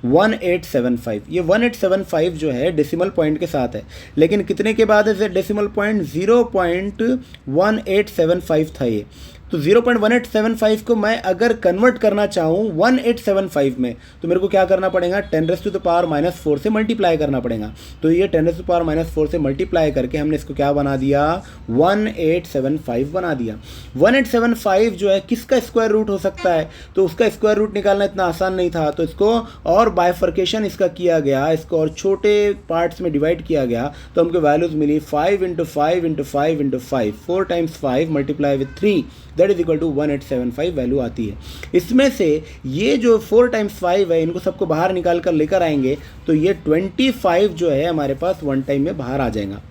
1875। ये 1875 जो है डेसिमल पॉइंट के साथ है, लेकिन कितने के बाद है डेसिमल पॉइंट 0.1875 था ये। तो 0.1875 को मैं अगर कन्वर्ट करना चाहूँ 1875 में तो मेरे को क्या करना पड़ेगा 10⁻⁻4 से मल्टीप्लाई करना पड़ेगा। तो ये 10⁻⁻4 से मल्टीप्लाई करके हमने इसको क्या बना दिया 1875 बना दिया। 1875 जो है किसका स्क्वायर रूट हो सकता है, तो उसका स्क्वायर रूट निकालना इतना आसान नहीं था, तो इसको और बाइफर्केशन इसका किया गया, इसको और छोटे पार्ट्स में डिवाइड किया गया तो हमको वैल्यूज मिली 5 × 5 × 5 × 5 4 times 5 multiply with 3 that is equal to 1875 value आती है। इसमें से ये जो 4 टाइम्स 5 है इनको सबको बाहर निकाल कर लेकर आएंगे तो ये 25 जो है हमारे पास वन टाइम में बाहर आ जाएगा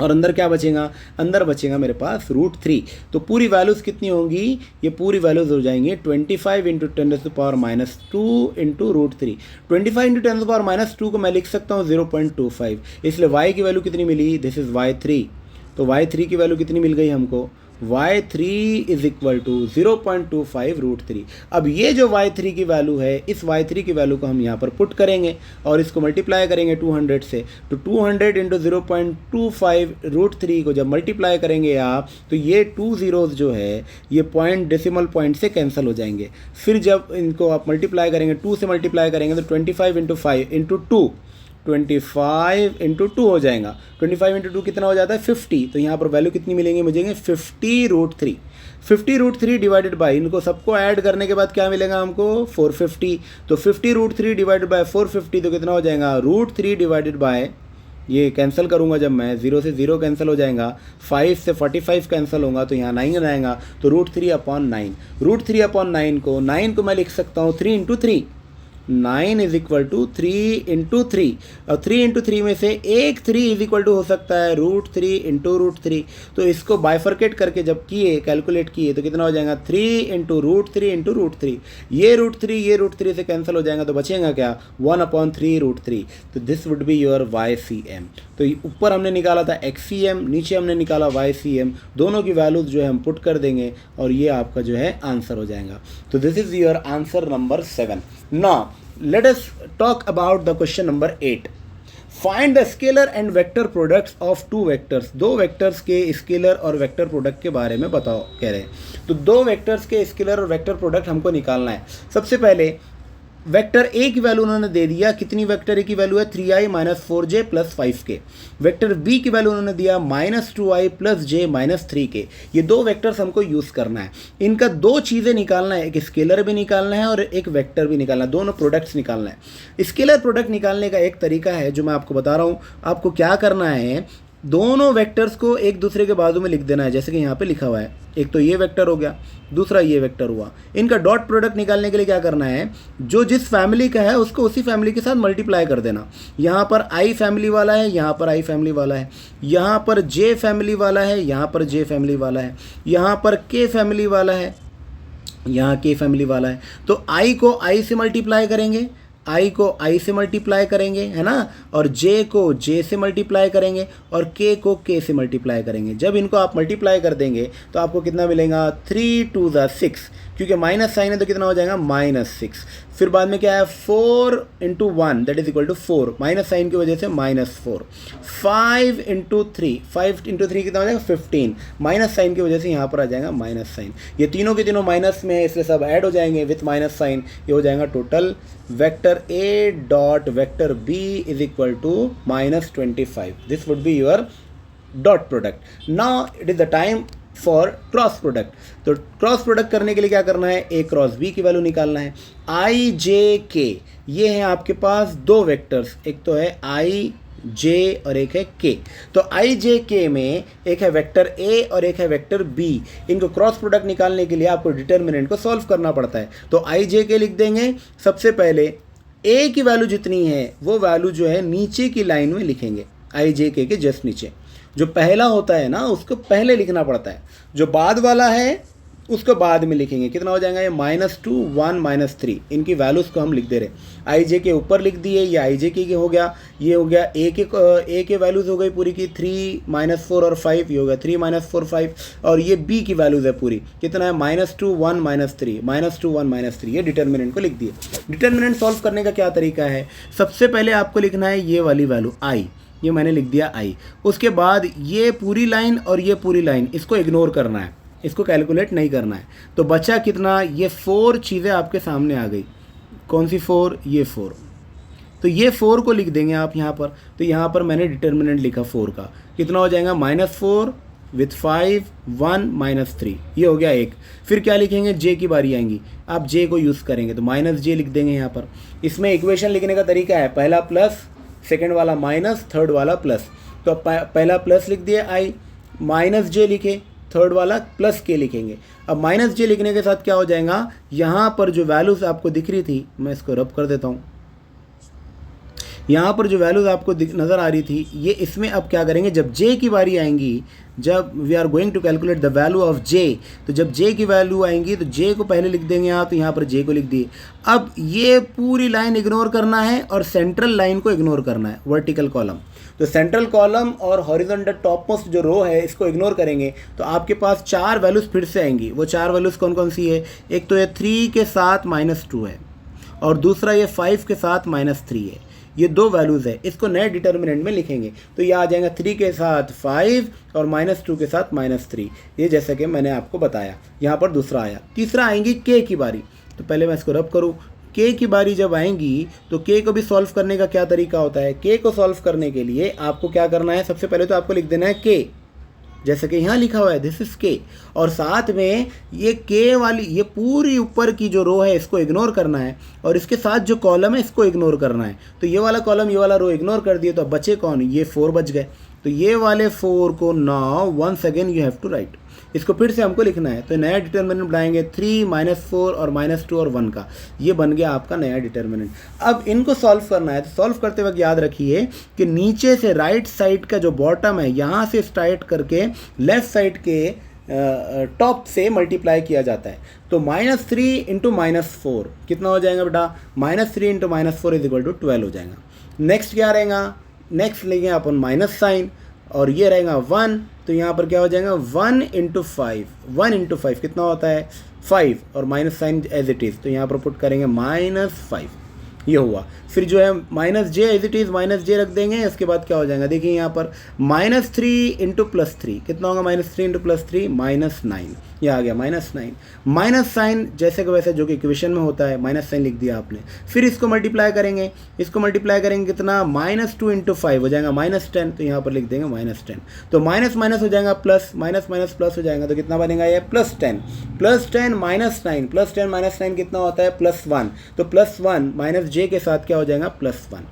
और अंदर क्या बचेगा, अंदर बचेगा मेरे पास √3। तो पूरी वैल्यूज़ कितनी होंगी, ये पूरी वैल्यूज़ हो जाएंगी 25 × 10⁻² × √3। 25 × 10⁻² को मैं लिख सकता हूँ 0.25, इसलिए y की वैल्यू कितनी मिली, दिस इज़ y3। तो y3 की वैल्यू कितनी मिल गई हमको, y3 इज इक्वल टू 0.25 √3। अब ये जो y3 की वैल्यू है इस y3 की वैल्यू को हम यहाँ पर पुट करेंगे और इसको मल्टीप्लाई करेंगे 200 से। तो 200 × 0.25 √3 को जब मल्टीप्लाई करेंगे आप तो ये 2 zeros जो है ये पॉइंट डेसिमल पॉइंट से कैंसिल हो जाएंगे। फिर जब इनको आप मल्टीप्लाई करेंगे 2 से मल्टीप्लाई करेंगे तो 25 × 5 × 2 25 × 2 हो जाएगा। 25 × 2 कितना हो जाता है 50। तो यहाँ पर वैल्यू कितनी मिलेंगी मुझे 50 √3। 50 √3 डिवाइडेड बाई इनको सबको ऐड करने के बाद क्या मिलेगा हमको 450। तो 50 √3 डिवाइडेड बाय 450 तो कितना हो जाएगा √3 डिवाइडेड बाय ये कैंसिल करूँगा जब मैं, 0 से 0 कैंसिल हो जाएगा, 5 से 45 कैंसिल होगा तो यहाँ 9 आएगा, तो √3/9। √3/9 को 9 को मैं लिख सकता हूँ 3 × 3, 9 इज इक्वल टू 3 × 3, और 3 × 3 में से एक 3 इज इक्वल टू हो सकता है √3 × √3। तो इसको बाइफर्केट करके जब किए, कैलकुलेट किए, तो कितना हो जाएगा 3 × √3 × √3। ये √3 से कैंसिल हो जाएगा, तो बचेगा क्या 1/3 √3। तो this would be your YCM। तो ऊपर हमने निकाला था XCM, नीचे हमने निकाला YCM, दोनों की वैल्यूज जो है हम पुट कर देंगे और ये आपका जो है आंसर हो जाएगा। तो this is your answer number 7। Now let us talk about the question number 8. Find the scalar and vector products of two vectors. दो वेक्टर्स के स्केलर और वेक्टर प्रोडक्ट के बारे में बताओ कह रहे हैं। तो दो वेक्टर्स के स्केलर और वेक्टर प्रोडक्ट हमको निकालना है। सबसे पहले वेक्टर ए की वैल्यू उन्होंने दे दिया, कितनी वेक्टर ए की वैल्यू है 3i - 4j + 5k। Vector B की वैल्यू उन्होंने दिया -2i + j - 3k। ये दो वेक्टर्स हमको यूज़ करना है। इनका दो चीज़ें निकालना है, एक स्केलर भी निकालना है और एक वेक्टर भी निकालना है, दोनों प्रोडक्ट्स निकालना है। स्केलर प्रोडक्ट निकालने का एक तरीका है जो मैं आपको बता रहा हूँ। आपको क्या करना है, दोनों वेक्टर्स को एक दूसरे के बाजू में लिख देना है, जैसे कि यहाँ पे लिखा हुआ है। एक तो ये वेक्टर हो गया, दूसरा ये वेक्टर हुआ। इनका डॉट प्रोडक्ट निकालने के लिए क्या करना है, जो जिस फैमिली का है उसको उसी फैमिली के साथ मल्टीप्लाई कर देना। यहाँ पर आई फैमिली वाला है, यहाँ पर आई फैमिली वाला है, यहाँ पर जे फैमिली वाला है, यहाँ पर जे फैमिली वाला है, यहाँ पर के फैमिली वाला है, यहाँ के फैमिली वाला है। तो आई को आई से मल्टीप्लाई करेंगे, आई को आई से मल्टीप्लाई करेंगे, है ना, और जे को जे से मल्टीप्लाई करेंगे और के को के से मल्टीप्लाई करेंगे। जब इनको आप मल्टीप्लाई कर देंगे तो आपको कितना मिलेगा 3 2 6, क्योंकि माइनस साइन है तो कितना हो जाएगा -6। फिर बाद में क्या है 4 × 1 that is equal to 4, minus sign की वजह से -4। 5 × 3, 5 × 3 कितना हो जाएगा 15, माइनस साइन की वजह से यहाँ पर आ जाएगा माइनस साइन। ये तीनों के तीनों माइनस में है इसलिए सब ऐड हो जाएंगे विथ माइनस साइन। ये हो जाएगा total vector A dot vector B is equal to -25। This would be your dot product. Now it is the time for cross product. तो क्रॉस प्रोडक्ट करने के लिए क्या करना है, ए क्रॉस बी की वैल्यू निकालना है। आई जे के, ये हैं आपके पास दो वेक्टर्स, एक तो है आई जे और एक है के। तो आई जे के में एक है वेक्टर ए और एक है वेक्टर बी। इनको क्रॉस प्रोडक्ट निकालने के लिए आपको डिटर्मिनेंट को सॉल्व करना पड़ता है। तो आई जे के लिख देंगे। सबसे पहले ए की वैल्यू जितनी है वो वैल्यू जो है नीचे की लाइन में लिखेंगे, आई जे के जस्ट नीचे। जो पहला होता है ना उसको पहले लिखना पड़ता है, जो बाद वाला है उसको बाद में लिखेंगे। कितना हो जाएगा ये -2 1 -3, इनकी वैल्यूज़ को हम लिख दे रहे हैं। आई जे के ऊपर लिख दिए, ये आई जे के हो गया, ये हो गया ए के वैल्यूज़ हो गई पूरी की 3 -4 और 5, ये हो गया 3 -4 5, और ये बी की वैल्यूज़ है पूरी, कितना है -2 1 -3, -2 1 -3। ये डिटर्मिनेंट को लिख दिए। डिटर्मिनेंट सॉल्व करने का क्या तरीका है, सबसे पहले आपको लिखना है ये वाली वैल्यू आई, ये मैंने लिख दिया आई। उसके बाद ये पूरी लाइन और ये पूरी लाइन, इसको इग्नोर करना है, इसको कैलकुलेट नहीं करना है। तो बचा कितना, ये 4 चीज़ें आपके सामने आ गई। कौन सी 4, ये 4। तो ये 4 को लिख देंगे आप यहाँ पर। तो यहाँ पर मैंने डिटर्मिनेंट लिखा 4 का, कितना हो जाएगा -4 विथ 5 1 -3, ये हो गया 1। फिर क्या लिखेंगे, जे की बारी आएंगी, आप जे को यूज़ करेंगे तो -j लिख देंगे यहाँ पर। इसमें इक्वेशन लिखने का तरीका है, पहला प्लस, सेकेंड वाला माइनस, थर्ड वाला प्लस। तो पहला प्लस लिख दिया आई, -j लिखे, थर्ड वाला +k लिखेंगे। अब -j लिखने के साथ क्या हो जाएगा, यहाँ पर जो वैल्यूज़ आपको दिख रही थी, मैं इसको रब कर देता हूँ, यहाँ पर जो वैल्यूज़ आपको नज़र आ रही थी, ये इसमें अब क्या करेंगे, जब j की बारी आएंगी, जब we are going to calculate the value of j, तो जब j की वैल्यू आएंगी तो j को पहले लिख देंगे आप, तो यहाँ पर j को लिख दिए। अब ये पूरी लाइन इग्नोर करना है और सेंट्रल लाइन को इग्नोर करना है, वर्टिकल कॉलम। तो सेंट्रल कॉलम और हॉरिजॉन्टल टॉप मोस्ट जो रो है इसको इग्नोर करेंगे तो आपके पास 4 वैल्यूज़ फिर से आएंगी। वो 4 वैल्यूज़ कौन कौन सी है, एक तो ये 3 के साथ -2 है और दूसरा ये 5 के साथ -3 है। ये 2 वैल्यूज़ है, इसको नए डिटर्मिनेंट में लिखेंगे तो ये आ जाएगा 3 के साथ 5 और -2 के साथ -3। ये जैसा कि मैंने आपको बताया, यहाँ पर दूसरा आया। तीसरा आएंगी के की बारी। तो पहले मैं इसको रब करूँ, के की बारी जब आएंगी तो के को भी सॉल्व करने का क्या तरीका होता है। के को सॉल्व करने के लिए आपको क्या करना है, सबसे पहले तो आपको लिख देना है के, जैसे कि यहाँ लिखा हुआ है दिस इज के, और साथ में ये के वाली ये पूरी ऊपर की जो रो है इसको इग्नोर करना है, और इसके साथ जो कॉलम है इसको इग्नोर करना है। तो ये वाला कॉलम ये वाला रो इग्नोर कर दिए तो अब बचे कौन, ये 4 बच गए। तो ये वाले 4 को now once again you have to write, इसको फिर से हमको लिखना है। तो नया डिटर्मिनेंट बनाएंगे 3 -4 और -2 और 1 का, ये बन गया आपका नया डिटर्मिनेंट। अब इनको सॉल्व करना है, तो सॉल्व करते वक्त याद रखिए कि नीचे से राइट साइड का जो बॉटम है यहाँ से स्टार्ट करके लेफ्ट साइड के टॉप से मल्टीप्लाई किया जाता है। तो -3 इंटू -4 कितना हो जाएगा बेटा, -3 इंटू -4 इज इक्वल टू 12 हो जाएगा। नेक्स्ट क्या रहेगा, नेक्स्ट लेंगे अपन माइनस साइन, और ये रहेगा 1, तो यहाँ पर क्या हो जाएगा 1 इंटू 5, 1 इंटू 5 कितना होता है 5, और minus sign as it is, तो यहाँ पर पुट करेंगे -5, ये हुआ। फिर जो है -j as it is -j रख देंगे। इसके बाद क्या हो जाएगा, देखिए यहाँ पर -3 इंटू +3 कितना होगा, -3 इंटू +3 -9, ये आ गया -9। माइनस साइन जैसे कि वैसे जो कि इक्वेशन में होता है, माइनस साइन लिख दिया आपने। फिर इसको मल्टीप्लाई करेंगे, इसको मल्टीप्लाई करेंगे कितना, -2 इंटू 5 हो जाएगा -10, तो यहाँ पर लिख देंगे -10। तो माइनस माइनस हो जाएगा प्लस, माइनस माइनस प्लस हो जाएगा, तो कितना बनेगा ये +10, +10 -9, +10 -9 कितना होता है +1, तो +1 -j के साथ क्या हो जाएगा +1।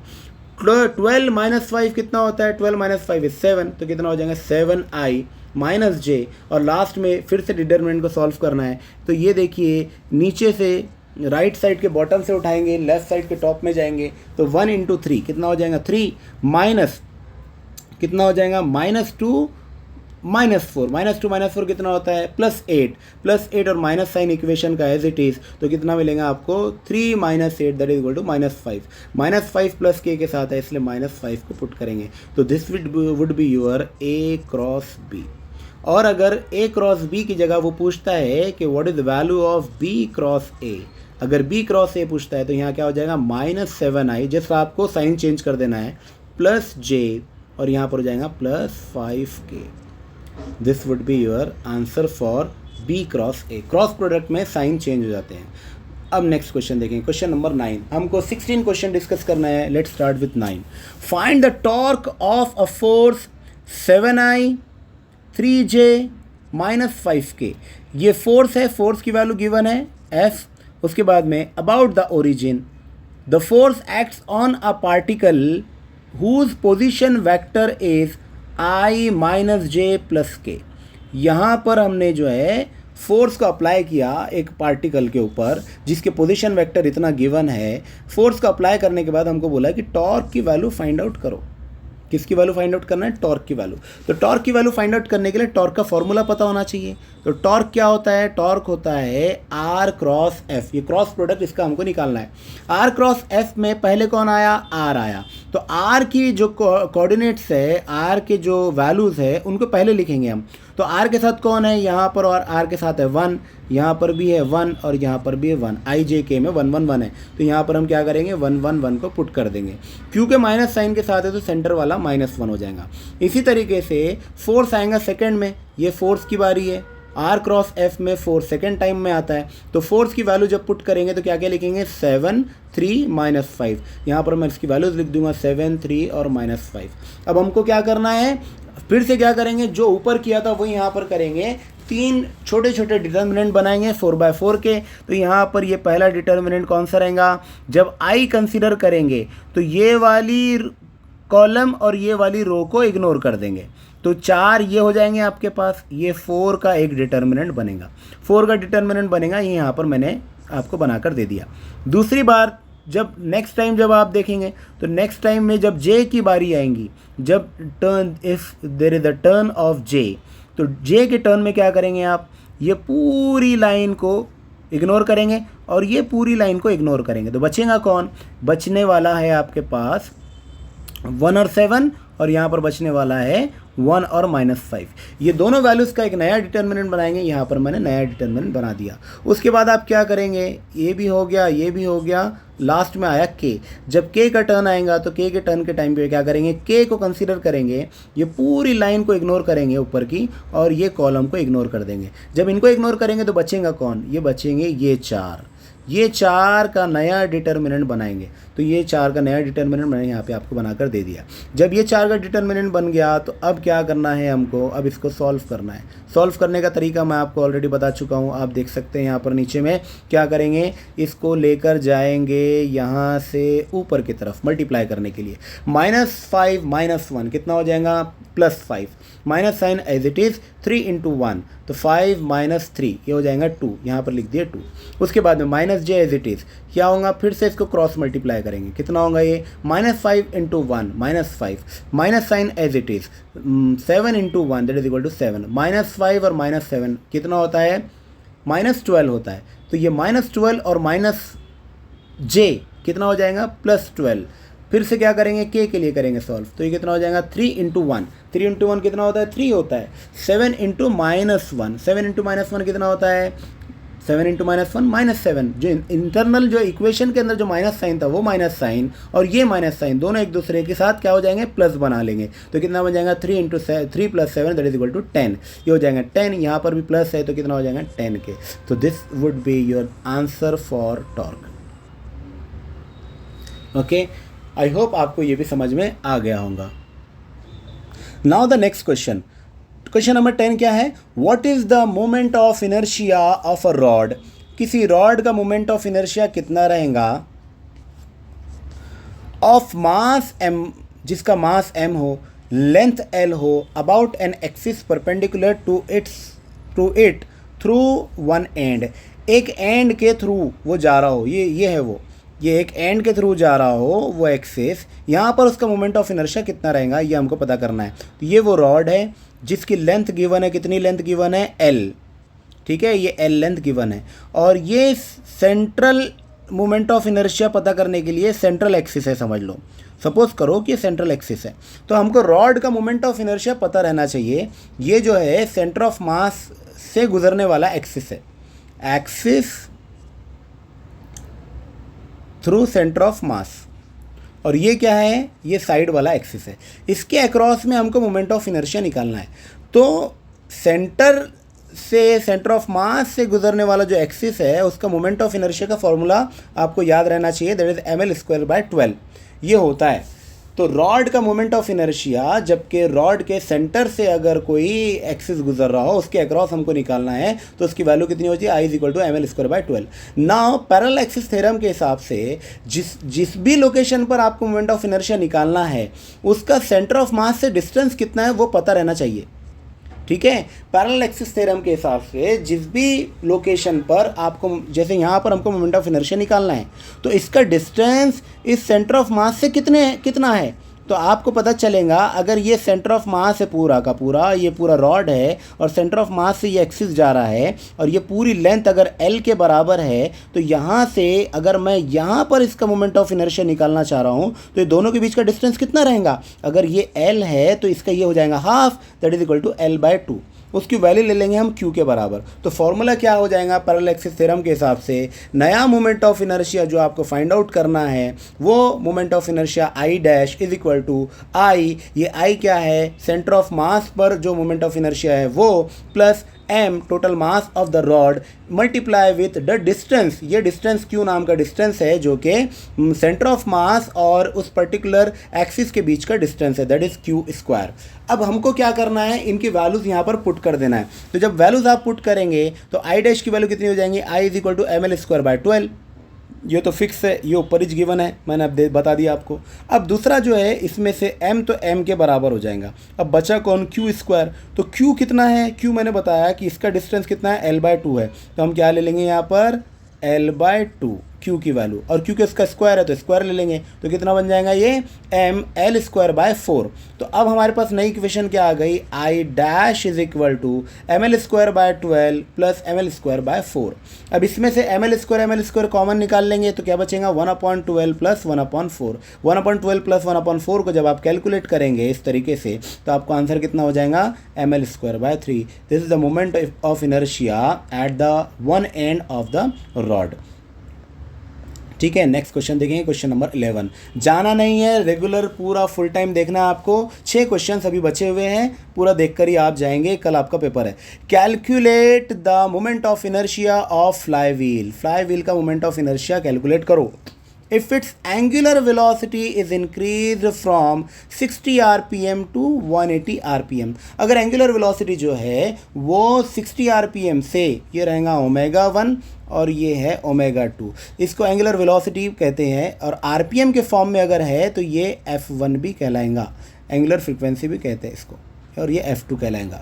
12 -5 कितना होता है, 12 - 5 is 7, तो कितना हो जाएगा 7i -j, और लास्ट में फिर से डिटर्मिनेंट को सॉल्व करना है। तो ये देखिए नीचे से राइट साइड के बॉटम से उठाएंगे, लेफ्ट साइड के टॉप में जाएंगे, तो 1 इंटू 3 कितना हो जाएगा 3, माइनस कितना हो जाएगा -2 -4, -2 -4 कितना होता है +8 और माइनस साइन इक्वेशन का एज इट इज़, तो कितना मिलेगा आपको 3 - 8 that is equal to -5 plus के साथ है इसलिए -5 को पुट करेंगे। तो this would be your A cross B। और अगर A क्रॉस B की जगह वो पूछता है कि what is the value of B cross A, अगर B क्रॉस A पूछता है तो यहाँ क्या हो जाएगा -7i, जिसका आपको साइन चेंज कर देना है, +j, और यहाँ पर हो जाएगा +5k। This would be your answer for B cross A। Cross product में साइन चेंज हो जाते हैं। अब नेक्स्ट क्वेश्चन देखें, क्वेश्चन नंबर 9। हमको 16 क्वेश्चन डिस्कस करना है। Let's start with 9। Find the torque of a force 7i 3j -5k। ये फोर्स है, फोर्स की वैल्यू गिवन है F। उसके बाद में about the origin, the force acts on a particle whose position vector is i -j + k। यहाँ पर हमने जो है फोर्स को अप्लाई किया एक पार्टिकल के ऊपर जिसके पोजीशन वेक्टर इतना गिवन है। फोर्स को अप्लाई करने के बाद हमको बोला कि टॉर्क की वैल्यू फाइंड आउट करो। किसकी वैल्यू फाइंड आउट करना है, टॉर्क की वैल्यू। तो टॉर्क की वैल्यू फाइंड आउट करने के लिए टॉर्क का फॉर्मूला पता होना चाहिए। तो टॉर्क क्या होता है, टॉर्क होता है R क्रॉस F। ये क्रॉस प्रोडक्ट इसका हमको निकालना है। R क्रॉस F में पहले कौन आया, R आया। तो R की जो कोऑर्डिनेट्स है, R के जो वैल्यूज़ है उनको पहले लिखेंगे हम। तो R के साथ कौन है यहाँ पर, और R के साथ है 1, यहाँ पर भी है 1 और यहाँ पर भी है 1। i j k में 1 1 1 है, तो यहाँ पर हम क्या करेंगे 1 1 1 को पुट कर देंगे। क्योंकि माइनस साइन के साथ है तो सेंटर वाला -1 हो जाएगा। इसी तरीके से फोर्स आएगा सेकंड में, ये फोर्स की बारी है। R क्रॉस F में फोर्स सेकंड टाइम में आता है। तो फोर्स की वैल्यू जब पुट करेंगे तो क्या क्या लिखेंगे 7 3 -5। यहाँ पर मैं इसकी वैल्यूज लिख दूंगा 7 3 और -5। अब हमको क्या करना है, फिर से क्या करेंगे, जो ऊपर किया था वही यहाँ पर करेंगे। 3 छोटे छोटे डिटर्मिनेंट बनाएंगे 4/4 के। तो यहाँ पर ये पहला डिटर्मिनेंट कौन सा रहेगा, जब i कंसीडर करेंगे तो ये वाली कॉलम और ये वाली रो को इग्नोर कर देंगे। तो 4 ये हो जाएंगे आपके पास। ये 4 का एक डिटर्मिनेंट बनेगा, 4 का डिटर्मिनेंट बनेगा, ये यहाँ पर मैंने आपको बनाकर दे दिया। दूसरी बार जब नेक्स्ट टाइम जब आप देखेंगे तो नेक्स्ट टाइम में जब j की बारी आएंगी, जब turn if there is a turn of j, तो j के टर्न में क्या करेंगे आप, ये पूरी लाइन को इग्नोर करेंगे और ये पूरी लाइन को इग्नोर करेंगे। तो बचेगा कौन, बचने वाला है आपके पास 1 और 7, और यहाँ पर बचने वाला है 1 और -5। ये दोनों वैल्यूज़ का एक नया डिटर्मिनेंट बनाएंगे। यहाँ पर मैंने नया डिटर्मिनेंट बना दिया। उसके बाद आप क्या करेंगे, ये भी हो गया, ये भी हो गया, लास्ट में आया k। जब k का टर्न आएगा तो k के टर्न के टाइम पे क्या करेंगे, k को कंसीडर करेंगे, ये पूरी लाइन को इग्नोर करेंगे ऊपर की, और ये कॉलम को इग्नोर कर देंगे। जब इनको इग्नोर करेंगे तो बचेगा कौन, ये बचेंगे ये 4। ये 4 का नया डिटर्मिनेंट बनाएंगे। तो ये 4 का नया डिटर्मिनेंट मैंने यहाँ पे आपको बनाकर दे दिया। जब ये 4 का डिटर्मिनेंट बन गया तो अब क्या करना है हमको, अब इसको सॉल्व करना है। सॉल्व करने का तरीका मैं आपको ऑलरेडी बता चुका हूँ, आप देख सकते हैं यहाँ पर नीचे में। क्या करेंगे, इसको लेकर जाएंगे यहाँ से ऊपर की तरफ मल्टीप्लाई करने के लिए। -5 -1 कितना हो जाएगा, +5। Minus sign as it is 3 × 1, तो 5 - 3 ये हो जाएगा 2, यहाँ पर लिख दिए 2। उसके बाद में -j एज इट इज़ क्या होगा, फिर से इसको क्रॉस मल्टीप्लाई करेंगे। कितना होगा ये, -5 × 1 -5, minus sign as it is 7 × 1 that is equal to 7, -5 और -7 कितना होता है, -12 होता है। तो ये -12 और -j कितना हो जाएगा, +12। फिर से क्या करेंगे, k के लिए करेंगे सॉल्व, तो ये कितना हो जाएगा 3 × 1, 3 × 1 कितना होता है, 3 होता है। 7 × -1, 7 × -1 कितना होता है, 7 × -1 -7। जो इंटरनल जो इक्वेशन के अंदर जो माइनस साइन था वो माइनस साइन और ये माइनस साइन दोनों एक दूसरे के साथ क्या हो जाएंगे, प्लस बना लेंगे। तो कितना बन जाएगा, 3 × 3 + 7 दैट इज इक्वल टू 10। ये हो जाएगा 10, यहाँ पर भी प्लस है तो कितना हो जाएगा 10 के। तो this would be your answer for torque. Okay, I hope आपको ये भी समझ में आ गया होगा। Now the next question, question number 10 क्या है, what is the moment of inertia of a rod. किसी रॉड का मोमेंट ऑफ इनर्शिया कितना रहेगा, ऑफ मास m, जिसका मास m हो, लेंथ l हो, about an axis perpendicular to it through one end. एक एंड के थ्रू वो जा रहा हो, ये है वो, ये एक एंड के थ्रू जा रहा हो वो एक्सिस, यहाँ पर उसका मोमेंट ऑफ इनर्शिया कितना रहेगा ये हमको पता करना है। तो ये वो रॉड है जिसकी लेंथ गिवन है, कितनी लेंथ गिवन है, l, ठीक है, ये l लेंथ गिवन है। और ये सेंट्रल मोमेंट ऑफ इनर्शिया पता करने के लिए सेंट्रल एक्सिस है, समझ लो। सपोज करो कि सेंट्रल एक्सिस है, तो हमको रॉड का मोमेंट ऑफ इनर्शिया पता रहना चाहिए। ये जो है सेंटर ऑफ मास से गुजरने वाला एक्सिस है, एक्सिस थ्रू सेंटर ऑफ मास, और ये क्या है, ये साइड वाला एक्सिस है। इसके अक्रॉस में हमको मोमेंट ऑफ इनर्शिया निकालना है। तो सेंटर से, सेंटर ऑफ मास से गुजरने वाला जो एक्सिस है उसका मोमेंट ऑफ इनर्शिया का फॉर्मूला आपको याद रहना चाहिए, दैट इज ml²/12 ये होता है। तो रॉड का मोमेंट ऑफ इनर्शिया, जबकि रॉड के सेंटर से अगर कोई एक्सिस गुजर रहा हो उसके अक्रॉस हमको निकालना है, तो उसकी वैल्यू कितनी होती है, I = ml²/12। Now parallel axis theorem के हिसाब से जिस भी लोकेशन पर आपको मोमेंट ऑफ इनर्शिया निकालना है उसका सेंटर ऑफ मास से डिस्टेंस कितना है वो पता रहना चाहिए, ठीक है। पैरेलल एक्सिस थ्योरम के हिसाब से जिस भी लोकेशन पर आपको, जैसे यहाँ पर हमको मोमेंट ऑफ इनर्शिया निकालना है, तो इसका डिस्टेंस इस सेंटर ऑफ मास से कितना है, तो आपको पता चलेगा। अगर ये सेंटर ऑफ मास है पूरा का पूरा, ये पूरा रॉड है और सेंटर ऑफ मास से ये एक्सिस जा रहा है और ये पूरी लेंथ अगर l के बराबर है, तो यहाँ से अगर मैं यहाँ पर इसका मोमेंट ऑफ इनर्शिया निकालना चाह रहा हूँ तो ये दोनों के बीच का डिस्टेंस कितना रहेगा, अगर ये l है तो इसका ये हो जाएगा half, that is equal to l/2। उसकी वैल्यू ले लेंगे हम q के बराबर। तो फॉर्मूला क्या हो जाएगा पैरेलल एक्सिस थ्योरम के हिसाब से, नया मोमेंट ऑफ इनर्शिया जो आपको फाइंड आउट करना है वो moment of inertia I' is equal to I, ये I क्या है, सेंटर ऑफ मास पर जो मोमेंट ऑफ इनर्शिया है वो, plus m total mass of the rod multiply with the distance. ये डिस्टेंस q नाम का डिस्टेंस है जो कि सेंटर ऑफ मास और उस पर्टिकुलर एक्सिस के बीच का डिस्टेंस है, दैट इज q²। अब हमको क्या करना है, इनकी वैल्यूज़ यहाँ पर पुट कर देना है। तो जब वैल्यूज़ आप पुट करेंगे तो I' की वैल्यू कितनी हो जाएंगी, I = ml²/12। ये तो फिक्स है, ये ऊपर ही गिवन है, मैंने अब बता दिया आपको। अब दूसरा जो है इसमें से m तो m के बराबर हो जाएगा। अब बचा कौन, q²। तो q कितना है, q मैंने बताया कि इसका डिस्टेंस कितना है, l/2 है। तो हम क्या ले लेंगे यहाँ पर, l/2 q की वैल्यू, और q के इसका स्क्वायर है तो स्क्वायर ले लेंगे, तो कितना बन जाएगा ये ml²/4। तो अब हमारे पास नई इक्वेशन क्या आ गई, I' is equal to ml²/12 plus ml²/4। अब इसमें से ml² कॉमन निकाल लेंगे तो क्या बचेगा, 1/12 प्लस 1/4। 1/12 प्लस 1/4 को जब आप कैलकुलेट करेंगे इस तरीके से तो आपको आंसर कितना हो जाएगा, ml²/3। This is the moment of inertia at the one end of the rod. ठीक है, नेक्स्ट क्वेश्चन देखेंगे, क्वेश्चन नंबर 11। जाना नहीं है, रेगुलर पूरा फुल टाइम देखना है आपको। 6 क्वेश्चंस अभी बचे हुए हैं, पूरा देखकर ही आप जाएंगे, कल आपका पेपर है। Calculate the moment of inertia of fly wheel. Fly wheel का मोमेंट ऑफ इनर्शिया कैलकुलेट करो। If its angular velocity is increased from 60 rpm to 180 rpm, अगर एंगुलर वेलोसिटी जो है वो 60 rpm से, ये रहेगा ओमेगा 1 और ये है ओमेगा 2, इसको एंगुलर वेलोसिटी कहते हैं। और आरपीएम के फॉर्म में अगर है तो ये F1 भी कहलाएगा, एंगुलर फ्रीक्वेंसी भी कहते हैं इसको, और ये F2 कहलाएगा।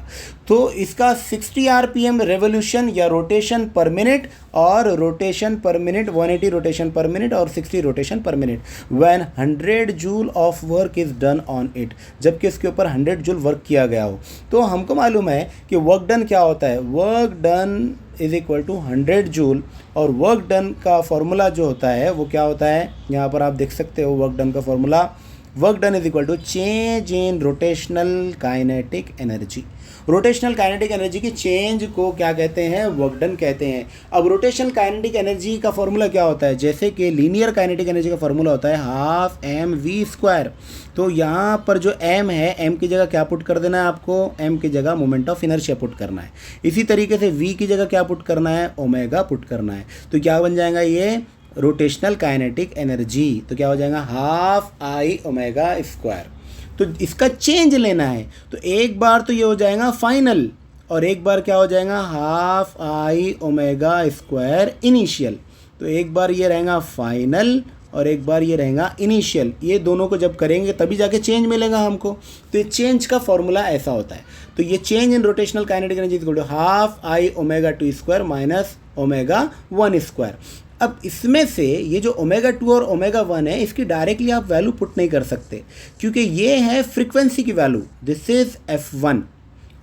तो इसका 60 आरपीएम रेवोल्यूशन या रोटेशन पर मिनट, और रोटेशन पर मिनट 180 रोटेशन पर मिनट और 60 रोटेशन पर minute. When 100 joule of work is done on it, जबकि इसके ऊपर 100 जूल वर्क किया गया हो। तो हमको मालूम है कि वर्क डन क्या होता है, work done is equal to 100 joule, और वर्क डन का फॉर्मूला जो होता है वो क्या होता है, यहाँ पर आप देख सकते हो वर्क डन का formula. Work done is equal to change in rotational kinetic energy. Rotational kinetic energy की चेंज को क्या कहते हैं, वर्क डन कहते हैं। अब रोटेशनल काइनेटिक एनर्जी का फॉर्मूला क्या होता है, जैसे कि लीनियर काइनेटिक एनर्जी का फॉर्मूला होता है हाफ एम वी स्क्वायर। तो यहाँ पर जो एम है, एम की जगह क्या पुट कर देना है आपको, एम की जगह मोमेंट ऑफ इनर्शिया पुट करना है। इसी तरीके से वी की जगह क्या पुट करना है, ओमेगा पुट करना है। तो क्या बन जाएगा ये रोटेशनल काइनेटिक एनर्जी, तो क्या हो जाएगा हाफ आई ओमेगा स्क्वायर। तो इसका चेंज लेना है, तो एक बार तो ये हो जाएगा फाइनल, और एक बार क्या हो जाएगा half I omega square initial. तो एक बार ये रहेगा फाइनल और एक बार ये रहेगा इनिशियल। ये दोनों को जब करेंगे तभी जाके चेंज मिलेगा हमको। तो ये चेंज का फॉर्मूला ऐसा होता है। तो ये change in rotational kinetic energy equal to half I omega 2 square minus omega 1 square. अब इसमें से ये जो ओमेगा 2 और ओमेगा 1 है, इसकी डायरेक्टली आप वैल्यू पुट नहीं कर सकते, क्योंकि ये है फ्रीक्वेंसी की वैल्यू, दिस इज F1,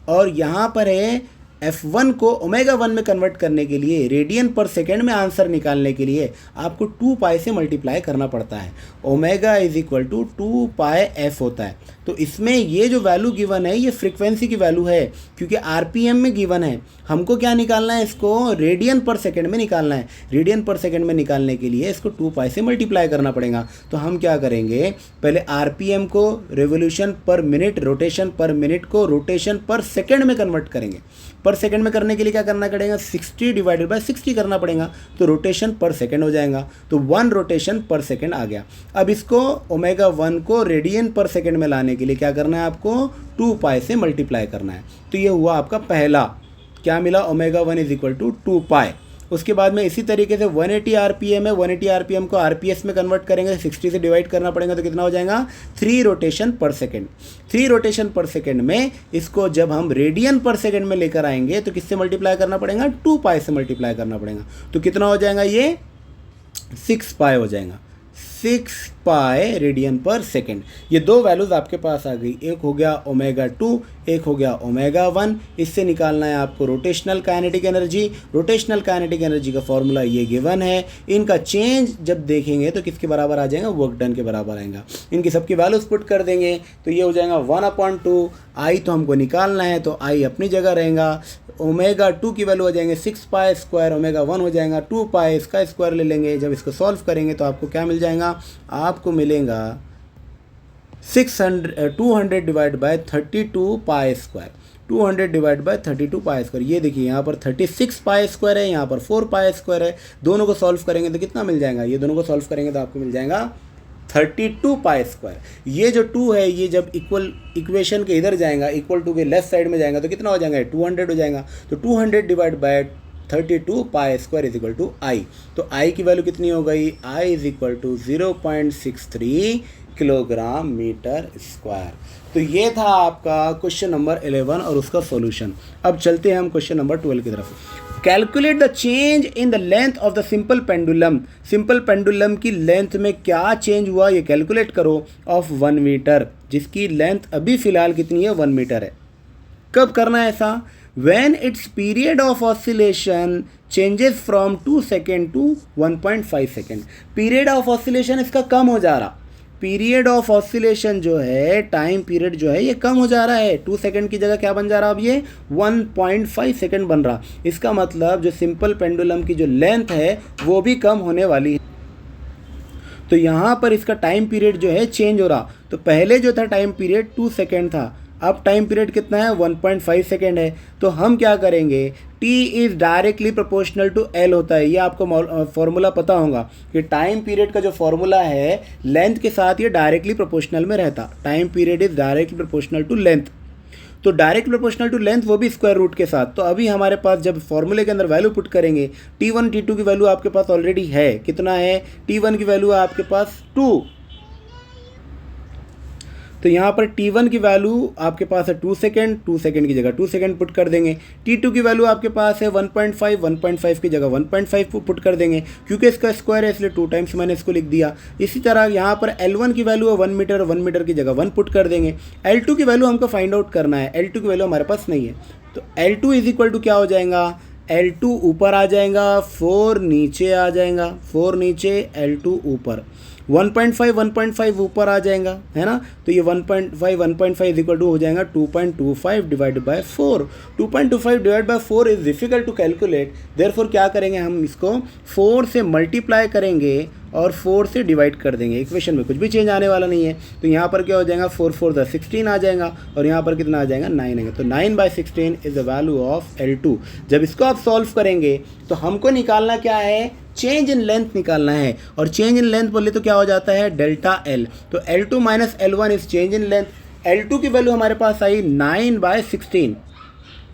और यहाँ पर है F1 को ओमेगा 1 में कन्वर्ट करने के लिए, रेडियन पर सेकेंड में आंसर निकालने के लिए आपको 2 पाई से मल्टीप्लाई करना पड़ता है। Omega is equal to 2 pi f होता है। तो इसमें ये जो वैल्यू गिवन है ये फ्रीक्वेंसी की वैल्यू है, क्योंकि आरपीएम में गिवन है। हमको क्या निकालना है, इसको रेडियन पर सेकेंड में निकालना है। रेडियन पर सेकेंड में निकालने के लिए इसको 2 पाई से मल्टीप्लाई करना पड़ेगा। तो हम क्या करेंगे, पहले आरपीएम को रेवोल्यूशन पर मिनट, रोटेशन पर मिनट को रोटेशन पर सेकेंड में कन्वर्ट करेंगे। पर सेकेंड में करने के लिए क्या करना पड़ेगा, 60 डिवाइडेड बाय 60 करना पड़ेगा, तो रोटेशन पर सेकेंड हो जाएगा। तो 1 रोटेशन पर सेकेंड आ गया। अब इसको ओमेगा 1 को रेडियन पर सेकेंड में लाने के लिए क्या करना है, आपको 2 पाई से मल्टीप्लाई करना है। तो ये हुआ आपका पहला, क्या मिला, ओमेगा 1 इज इक्वल टू 2 पाई। उसके बाद में इसी तरीके से 180 आरपीएम है, 180 आरपीएम को आरपीएस में कन्वर्ट करेंगे, 60 से डिवाइड करना पड़ेगा, तो कितना हो जाएगा 3 रोटेशन पर सेकेंड। 3 रोटेशन पर सेकेंड में इसको जब हम रेडियन पर सेकेंड में लेकर आएंगे तो किससे मल्टीप्लाई करना पड़ेगा, 2 पाई से मल्टीप्लाई करना पड़ेगा। तो कितना हो जाएगा, ये 6 पाई हो जाएगा, 6 पाई रेडियन पर सेकेंड। ये दो वैल्यूज़ आपके पास आ गई, एक हो गया ओमेगा 2, एक हो गया ओमेगा 1। इससे निकालना है आपको rotational kinetic energy. Rotational kinetic energy का फॉर्मूला ये गिवन है। इनका चेंज जब देखेंगे तो किसके बराबर आ जाएगा, वर्क डन के बराबर आएगा। इनकी सबकी वैल्यूज पुट कर देंगे तो ये हो जाएगा 1/2। आई तो हमको निकालना है, तो आई अपनी जगह रहेगा। ओमेगा 2 की वैल्यू हो जाएंगे 6 पाई स्क्वायर, ओमेगा 1 हो जाएगा 2 पाई, इसका स्क्वायर ले लेंगे। जब इसको सॉल्व करेंगे तो आपको क्या मिल जाएगा, आपको मिलेगा 200 divide by 32 pi square. 200 divide by 32 pi square. ये देखिए यहाँ पर 36 पाई स्क्वायर है, यहाँ पर 4 पाई स्क्वायर है। दोनों को सॉल्व करेंगे तो कितना मिल जाएगा, ये दोनों को सॉल्व करेंगे तो आपको मिल जाएगा 32 पाई स्क्वायर। ये जो 2 है ये जब इक्वल इक्वेशन के इधर जाएगा, इक्वल टू के लेफ्ट साइड में जाएगा तो कितना हो जाएगा, 200 हो जाएगा। तो 200 divide by 32 pi square is equal to I. तो आई की वैल्यू कितनी हो गई, I is equal to 0.63 kilogram metre square. तो ये था आपका क्वेश्चन नंबर 11 और उसका सॉल्यूशन। अब चलते हैं हम क्वेश्चन नंबर 12 की तरफ। Calculate the change in the length of the simple pendulum. Simple pendulum की लेंथ में क्या चेंज हुआ ये कैलकुलेट करो, ऑफ 1 मीटर, जिसकी लेंथ अभी फ़िलहाल कितनी है, 1 मीटर है। कब करना है ऐसा, when its period of oscillation changes from 2 second to 1.5 second. Period of oscillation इसका कम हो जा रहा, पीरियड ऑफ ऑसिलेशन जो है, टाइम पीरियड जो है ये कम हो जा रहा है। 2 सेकेंड की जगह क्या बन जा रहा, अब ये 1.5 सेकेंड बन रहा। इसका मतलब जो सिंपल पेंडुलम की जो लेंथ है वो भी कम होने वाली है। तो यहाँ पर इसका टाइम पीरियड जो है चेंज हो रहा। तो पहले जो था टाइम पीरियड 2 सेकेंड था, अब टाइम पीरियड कितना है 1.5 सेकेंड है। तो हम क्या करेंगे, t is directly proportional to l होता है। ये आपको फॉर्मूला पता होगा कि टाइम पीरियड का जो फॉर्मूला है लेंथ के साथ ये डायरेक्टली प्रोपोर्शनल में रहता। Time period is directly proportional to length. तो डायरेक्ट प्रोपोर्शनल टू लेंथ, वो भी स्क्वायर रूट के साथ। तो अभी हमारे पास जब फॉर्मूले के अंदर वैल्यू पुट करेंगे, t1 t2 की वैल्यू आपके पास ऑलरेडी है। कितना है, t1 की वैल्यू है आपके पास 2। तो यहाँ पर t1 की वैल्यू आपके पास है 2 सेकेंड, 2 सेकेंड की जगह 2 सेकेंड पुट कर देंगे। t2 की वैल्यू आपके पास है 1.5, 1.5 की जगह 1.5 पुट कर देंगे, क्योंकि इसका स्क्वायर है इसलिए 2 टाइम्स मैंने इसको लिख दिया। इसी तरह यहाँ पर L1 की वैल्यू है 1 मीटर, 1 मीटर की जगह 1 पुट कर देंगे। L2 की वैल्यू हमको फाइंड आउट करना है, L2 की वैल्यू हमारे पास नहीं है। तो L2 इज इक्वल टू क्या हो जाएगा, L2 ऊपर आ जाएगा, 4 नीचे आ जाएगा, 4 नीचे L2 ऊपर, 1.5 ऊपर आ जाएगा, है ना। तो ये 1.5 इज इक्वल टू हो जाएगा 2.25 divided by 4। 2.25 divide by 4 is difficult to calculate, therefore क्या करेंगे हम इसको 4 से मल्टीप्लाई करेंगे और 4 से डिवाइड कर देंगे। इक्वेशन में कुछ भी चेंज आने वाला नहीं है। तो यहाँ पर क्या हो जाएगा, 4 4 16 आ जाएगा और यहाँ पर कितना आ जाएगा 9 आएगा। तो 9/16 is the value of L2। जब इसको आप सॉल्व करेंगे तो हमको निकालना क्या है, चेंज इन लेंथ निकालना है। और चेंज इन लेंथ बोले तो क्या हो जाता है, डेल्टा L। तो L2 minus L1 is change in length. L2 की वैल्यू हमारे पास आई 9/16,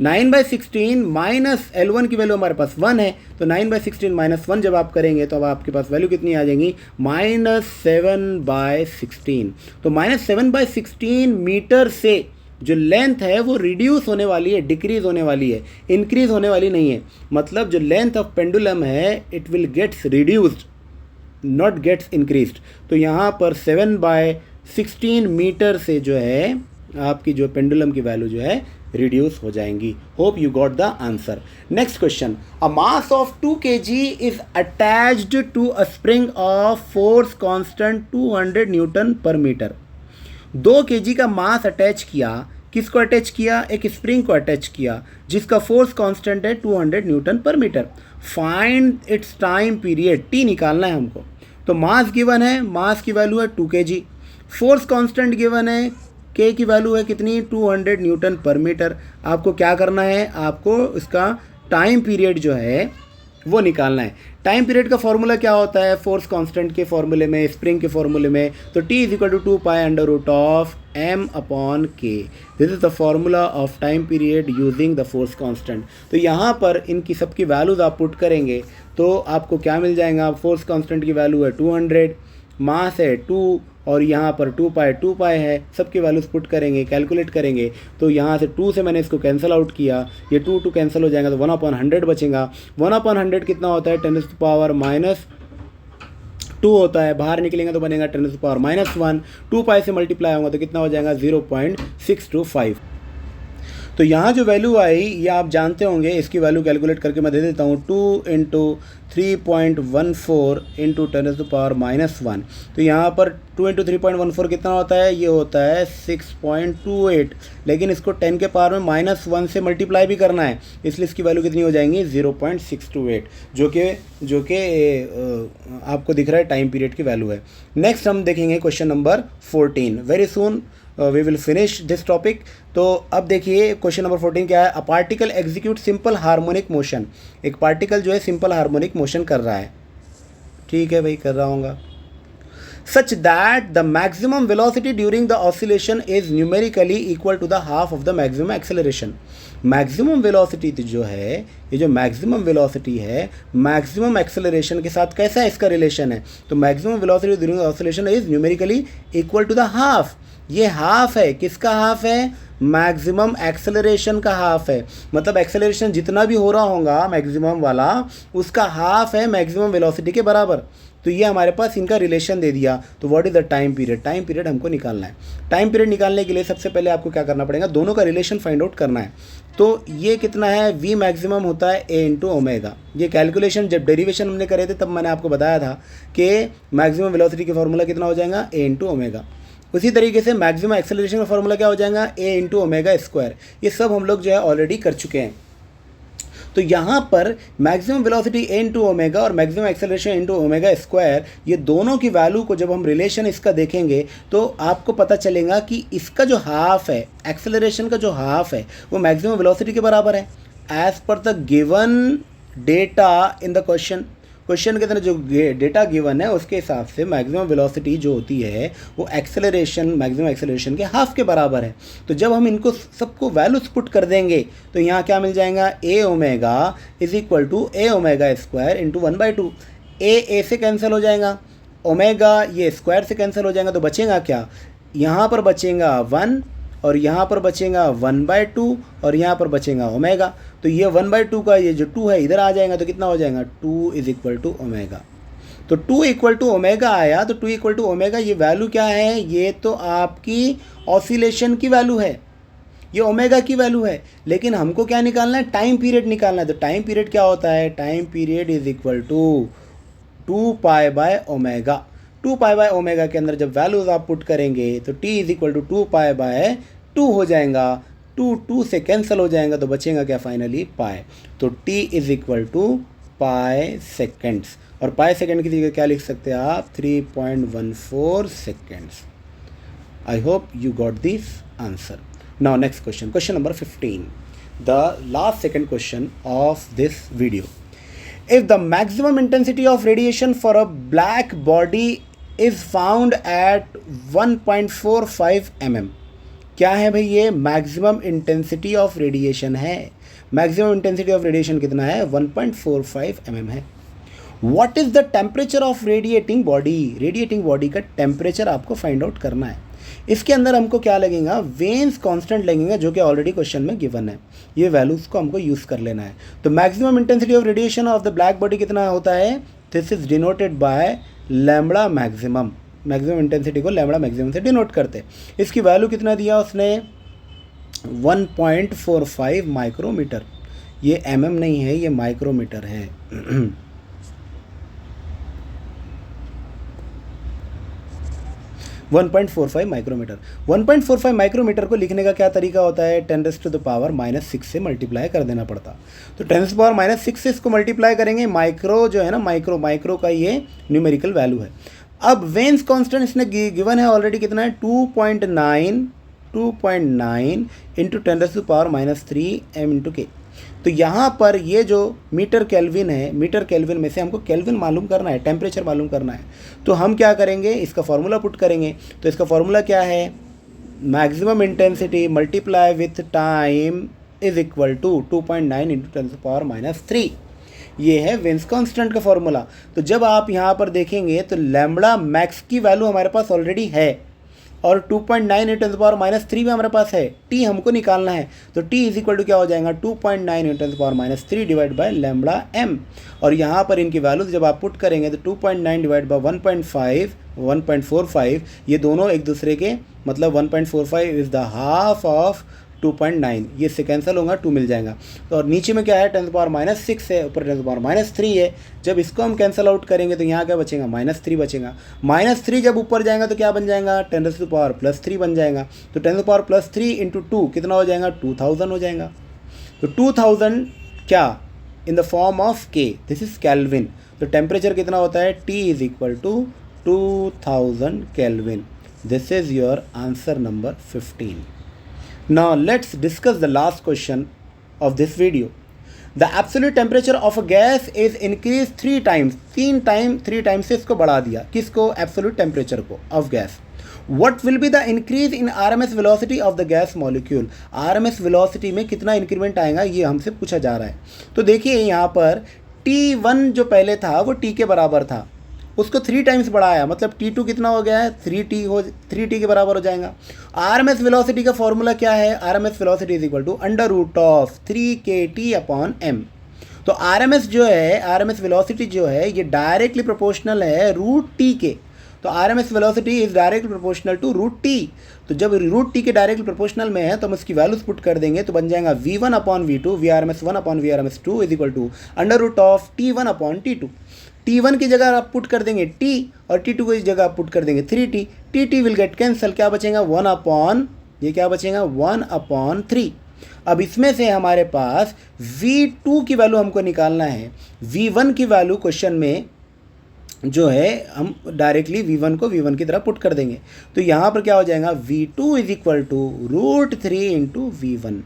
9/16 माइनस L1 की वैल्यू हमारे पास 1 है। तो 9/16 माइनस 1 जब आप करेंगे तो अब आपके पास वैल्यू कितनी आ जाएंगी, -7/16। तो -7/16 मीटर से जो लेंथ है वो रिड्यूस होने वाली है, डिक्रीज होने वाली है, इंक्रीज होने वाली नहीं है। मतलब जो लेंथ ऑफ पेंडुलम है it will gets reduced, not gets increased. तो यहाँ पर 7/16 मीटर से जो है आपकी जो पेंडुलम की वैल्यू जो है रिड्यूस हो जाएंगी। Hope you got the answer. Next question, a mass of 2 kg is attached to a spring of force constant 200 newton per metre. 2 kg का मास अटैच किया, किसको अटैच किया, एक स्प्रिंग को अटैच किया जिसका फोर्स कांस्टेंट है 200 newton per metre. Find its time period, T निकालना है हमको। तो मास गिवन है, मास की वैल्यू है 2 kg, फोर्स कांस्टेंट गिवन है, के की वैल्यू है कितनी 200 न्यूटन पर मीटर। आपको क्या करना है, आपको इसका टाइम पीरियड जो है वो निकालना है। टाइम पीरियड का फॉर्मूला क्या होता है, फोर्स कांस्टेंट के फॉर्मूले में, स्प्रिंग के फॉर्मूले में। तो T is equal to 2π√m/k। This is the formula of time period using the force constant. तो यहाँ पर इनकी सबकी वैल्यूज आप पुट करेंगे तो आपको क्या मिल जाएगा, फोर्स कांस्टेंट की वैल्यू है 200, मास है 2 और यहाँ पर 2π है। सबकी वैल्यूज पुट करेंगे, कैलकुलेट करेंगे। तो यहाँ से 2 से मैंने इसको कैंसिल आउट किया, ये 2 कैंसिल हो जाएगा तो 1/100 बचेगा। 1/100 कितना होता है, 10⁻⁻2 होता है। बाहर निकलेंगे तो बनेगा 10⁻⁻1। 2π से मल्टीप्लाई होगा तो कितना हो जाएगा 0.625। तो यहाँ जो वैल्यू आई ये आप जानते होंगे, इसकी वैल्यू कैलकुलेट करके मैं दे देता हूँ। 2 × 3.14 × 10⁻⁻1। तो यहाँ पर 2 × 3.14 कितना होता है, ये होता है 6.28। लेकिन इसको 10 के पावर में -1 से मल्टीप्लाई भी करना है, इसलिए इसकी वैल्यू कितनी हो जाएंगी 0.628, जो कि आपको दिख रहा है टाइम पीरियड की वैल्यू है। नेक्स्ट हम देखेंगे question number 14। Very soon we will finish this topic. तो अब देखिए क्वेश्चन नंबर 14 क्या है, a particle execute simple harmonic motion. एक पार्टिकल जो है सिंपल हार्मोनिक मोशन कर रहा है, ठीक है भाई, कर रहा होगा। such that the maximum velocity during the oscillation is numerically equal to the half of the maximum acceleration। Maximum velocity जो है, ये जो मैक्सिमम वेलोसिटी है मैक्सिमम एक्सेलरेशन के साथ कैसा इसका रिलेशन है, तो maximum velocity during oscillation is numerically equal to the half. ये हाफ है, किसका हाफ है, मैक्सिमम एक्सेलरेशन का हाफ है। मतलब एक्सेलरेशन जितना भी हो रहा होगा मैक्सिमम वाला, उसका हाफ है मैक्सिमम वेलोसिटी के बराबर। तो ये हमारे पास इनका रिलेशन दे दिया। तो what is the time period, time period हमको निकालना है। टाइम पीरियड निकालने के लिए सबसे पहले आपको क्या करना पड़ेगा, दोनों का रिलेशन फाइंड आउट करना है। तो ये कितना है, v मैक्सिमम होता है a × ओमेगा। ये कैलकुलेशन जब डेरिवेशन हमने करे थे तब मैंने आपको बताया था कि मैक्सिमम वेलोसिटी का फॉर्मूला कितना हो जाएगा, a × ओमेगा। उसी तरीके से मैक्सिमम एक्सेलरेशन का फॉर्मूला क्या हो जाएगा, a × ओमेगा स्क्वायर। ये सब हम लोग जो है ऑलरेडी कर चुके हैं। तो यहाँ पर मैक्सिमम वेलोसिटी ए इंटू ओमेगा और maximum acceleration into omega square, ये दोनों की वैल्यू को जब हम रिलेशन इसका देखेंगे तो आपको पता चलेगा कि इसका जो हाफ है, एक्सेलरेशन का जो हाफ है, वो मैक्सिमम वेलोसिटी के बराबर है as per the given data in the question के अंदर जो डेटा गिवन है उसके हिसाब से मैक्सिमम वेलोसिटी जो होती है वो मैक्सिमम एक्सेलरेशन के हाफ के बराबर है। तो जब हम इनको सबको वैल्यूज पुट कर देंगे तो यहाँ क्या मिल जाएगा, A omega is equal to A omega square into 1/2। A से कैंसिल हो जाएगा, ओमेगा ये स्क्वायर से कैंसिल हो जाएगा, तो बचेगा क्या, यहाँ पर बचेगा 1 और यहाँ पर बचेगा 1/2 और यहाँ पर बचेगा ओमेगा। तो ये 1/2 का ये जो 2 है इधर आ जाएगा, तो कितना हो जाएगा, 2 इज इक्वल टू ओमेगा। तो 2 इक्वल टू ओमेगा आया, तो 2 इक्वल टू ओमेगा ये वैल्यू क्या है, ये तो आपकी ऑसिलेशन की वैल्यू है, ये ओमेगा की वैल्यू है। लेकिन हमको क्या निकालना है, टाइम पीरियड निकालना है। तो टाइम पीरियड क्या होता है, time period is equal to 2π/ओमेगा। 2π/ओमेगा के अंदर जब वैल्यूज आप पुट करेंगे तो t इज इक्वल टू 2π/2 हो जाएगा, 2 से कैंसिल हो जाएगा, तो बचेगा क्या फाइनली, पाई। तो t is equal to pi seconds, और पाई सेकेंड की जगह क्या लिख सकते हैं आप, 3.14 seconds. I hope you got this answer. Now next question, question number 15, the last second question of this video. If the maximum intensity of radiation for a black body is found at 1.45 mm, क्या है भाई, ये मैक्सिमम इंटेंसिटी ऑफ रेडिएशन है। मैक्सिमम इंटेंसिटी ऑफ रेडिएशन कितना है, 1.45 mm है। What is the temperature of radiating body, radiating body का टेम्परेचर आपको फाइंड आउट करना है। इसके अंदर हमको क्या लगेगा, वेन्स कांस्टेंट लगेगा, जो कि ऑलरेडी क्वेश्चन में गिवन है। ये वैल्यूज को हमको यूज़ कर लेना है। तो maximum intensity of radiation of the black body कितना होता है, this is denoted by lambda maximum. Maximum intensity को लैम्बडा मैक्सिमम से डिनोट करते। इसकी वैल्यू कितना दिया उसने, 1.45 माइक्रोमीटर। ये mm नहीं है, ये माइक्रोमीटर है। 1.45 माइक्रोमीटर। 1.45 माइक्रोमीटर को लिखने का क्या तरीका होता है, 10⁻⁻⁶ से मल्टीप्लाई कर देना पड़ता। तो 10⁻⁻⁶ से इसको मल्टीप्लाई करेंगे, माइक्रो जो है ना, माइक्रो का ये न्यूमेरिकल वैल्यू है। अब वेन्स कांस्टेंट इसने गिवन है ऑलरेडी, कितना है, 2.9 इंटू 10⁻³ m इंटू के। तो यहाँ पर ये जो मीटर केल्विन है, मीटर केल्विन में से हमको केल्विन मालूम करना है, टेम्परेचर मालूम करना है। तो हम क्या करेंगे, इसका फॉर्मूला पुट करेंगे। तो इसका फॉर्मूला क्या है, maximum intensity multiply with time is equal to 2.9 into 10⁻³ ये है वेन्स कांस्टेंट का फॉर्मूला। तो जब आप यहाँ पर देखेंगे तो लैम्बडा मैक्स की वैल्यू हमारे पास ऑलरेडी है और 2.9 इंटू 10⁻³ भी हमारे पास है। टी हमको निकालना है, तो टी इज इक्वल टू क्या हो जाएगा, 2.9 into 10⁻³ divide by lambda m. और यहाँ पर इनकी वैल्यूज जब आप पुट करेंगे तो 2.9 डिवाइड बाय 1.45 ये दोनों एक दूसरे के, मतलब 1.45 इज द हाफ ऑफ 2.9, ये से कैंसिल होगा, 2 मिल जाएगा। तो और नीचे में क्या है, 10⁻⁶ है, ऊपर 10⁻³ है। जब इसको हम कैंसिल आउट करेंगे तो यहाँ क्या बचेगा, -3 बचेगा। -3 जब ऊपर जाएगा तो क्या बन जाएगा, 10⁻+3 बन जाएगा। तो 10⁻+3 इंटू 2 कितना हो जाएगा, 2000 हो जाएगा। तो 2000 क्या, in the form of K, this is kelvin. तो टेम्परेचर कितना होता है, T is equal to 2000 kelvin. This is your answer number 15. Now let's discuss the last question of this video. The absolute temperature of a gas is increased 3 times. 3 times से इसको बढ़ा दिया, किसको, absolute temperature को of gas. What will be the increase in RMS velocity of the gas molecule? RMS velocity में कितना इंक्रीमेंट आएगा, ये हमसे पूछा जा रहा है। तो देखिए यहाँ पर T1 जो पहले था वो T के बराबर था, उसको 3 टाइम्स बढ़ाया, मतलब T2 कितना हो गया है, 3T के बराबर हो जाएगा। RMS वेलोसिटी का फॉर्मूला क्या है, RMS velocity is equal to √3kT/m। तो RMS जो है, RMS वेलोसिटी जो है ये डायरेक्टली प्रोपोर्शनल है √T के। तो RMS velocity is directly proportional to √T। तो जब √T के डायरेक्टली प्रोपोर्शनल में है तो हम उसकी वैल्यूज पुट कर देंगे, तो बन जाएगा V1/V2 VRMS1/VRMS2 is equal to √T1/T2। T1 की जगह आप पुट कर देंगे T और T2 की जगह आप पुट कर देंगे 3T। T will get cancel, क्या बचेगा, 1/, ये क्या बचेगा, 1/3। अब इसमें से हमारे पास V2 की वैल्यू हमको निकालना है। V1 की वैल्यू क्वेश्चन में जो है हम डायरेक्टली V1 को V1 की तरह पुट कर देंगे। तो यहाँ पर क्या हो जाएगा, V2 is equal to √3 into V1।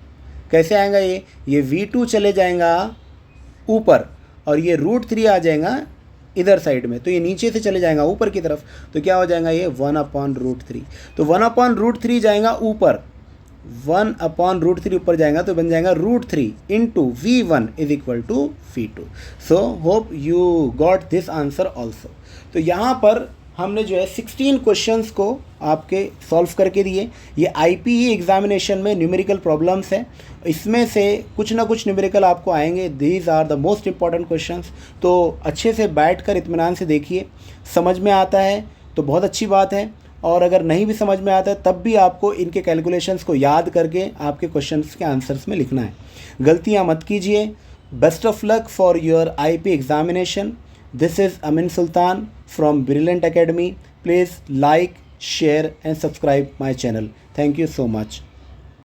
कैसे आएगा ये V2 चले जाएगा ऊपर और ये √3 आ जाएगा इधर साइड में, तो ये नीचे से चले जाएगा ऊपर की तरफ। तो क्या हो जाएगा ये 1/√3। तो 1/√3 जाएगा ऊपर, 1/√3 ऊपर जाएगा तो बन जाएगा √3 into V1 is equal to V2। So hope you got this answer also. तो यहाँ पर हमने जो है 16 क्वेश्चंस को आपके सॉल्व करके दिए। ये IPE एग्जामिनेशन में न्यूमेरिकल प्रॉब्लम्स है, इसमें से कुछ ना कुछ न्यूमेरिकल आपको आएंगे। These are the most important questions. तो अच्छे से बैठकर इत्मीनान से देखिए, समझ में आता है तो बहुत अच्छी बात है, और अगर नहीं भी समझ में आता है तब भी आपको इनके कैलकुलेशंस को याद करके आपके क्वेश्चंस के आंसर्स में लिखना है। गलतियाँ मत कीजिए। Best of luck for your IP examination. This is Amin Sultan from Brilliant Academy. Please like, share and subscribe my channel. Thank you so much.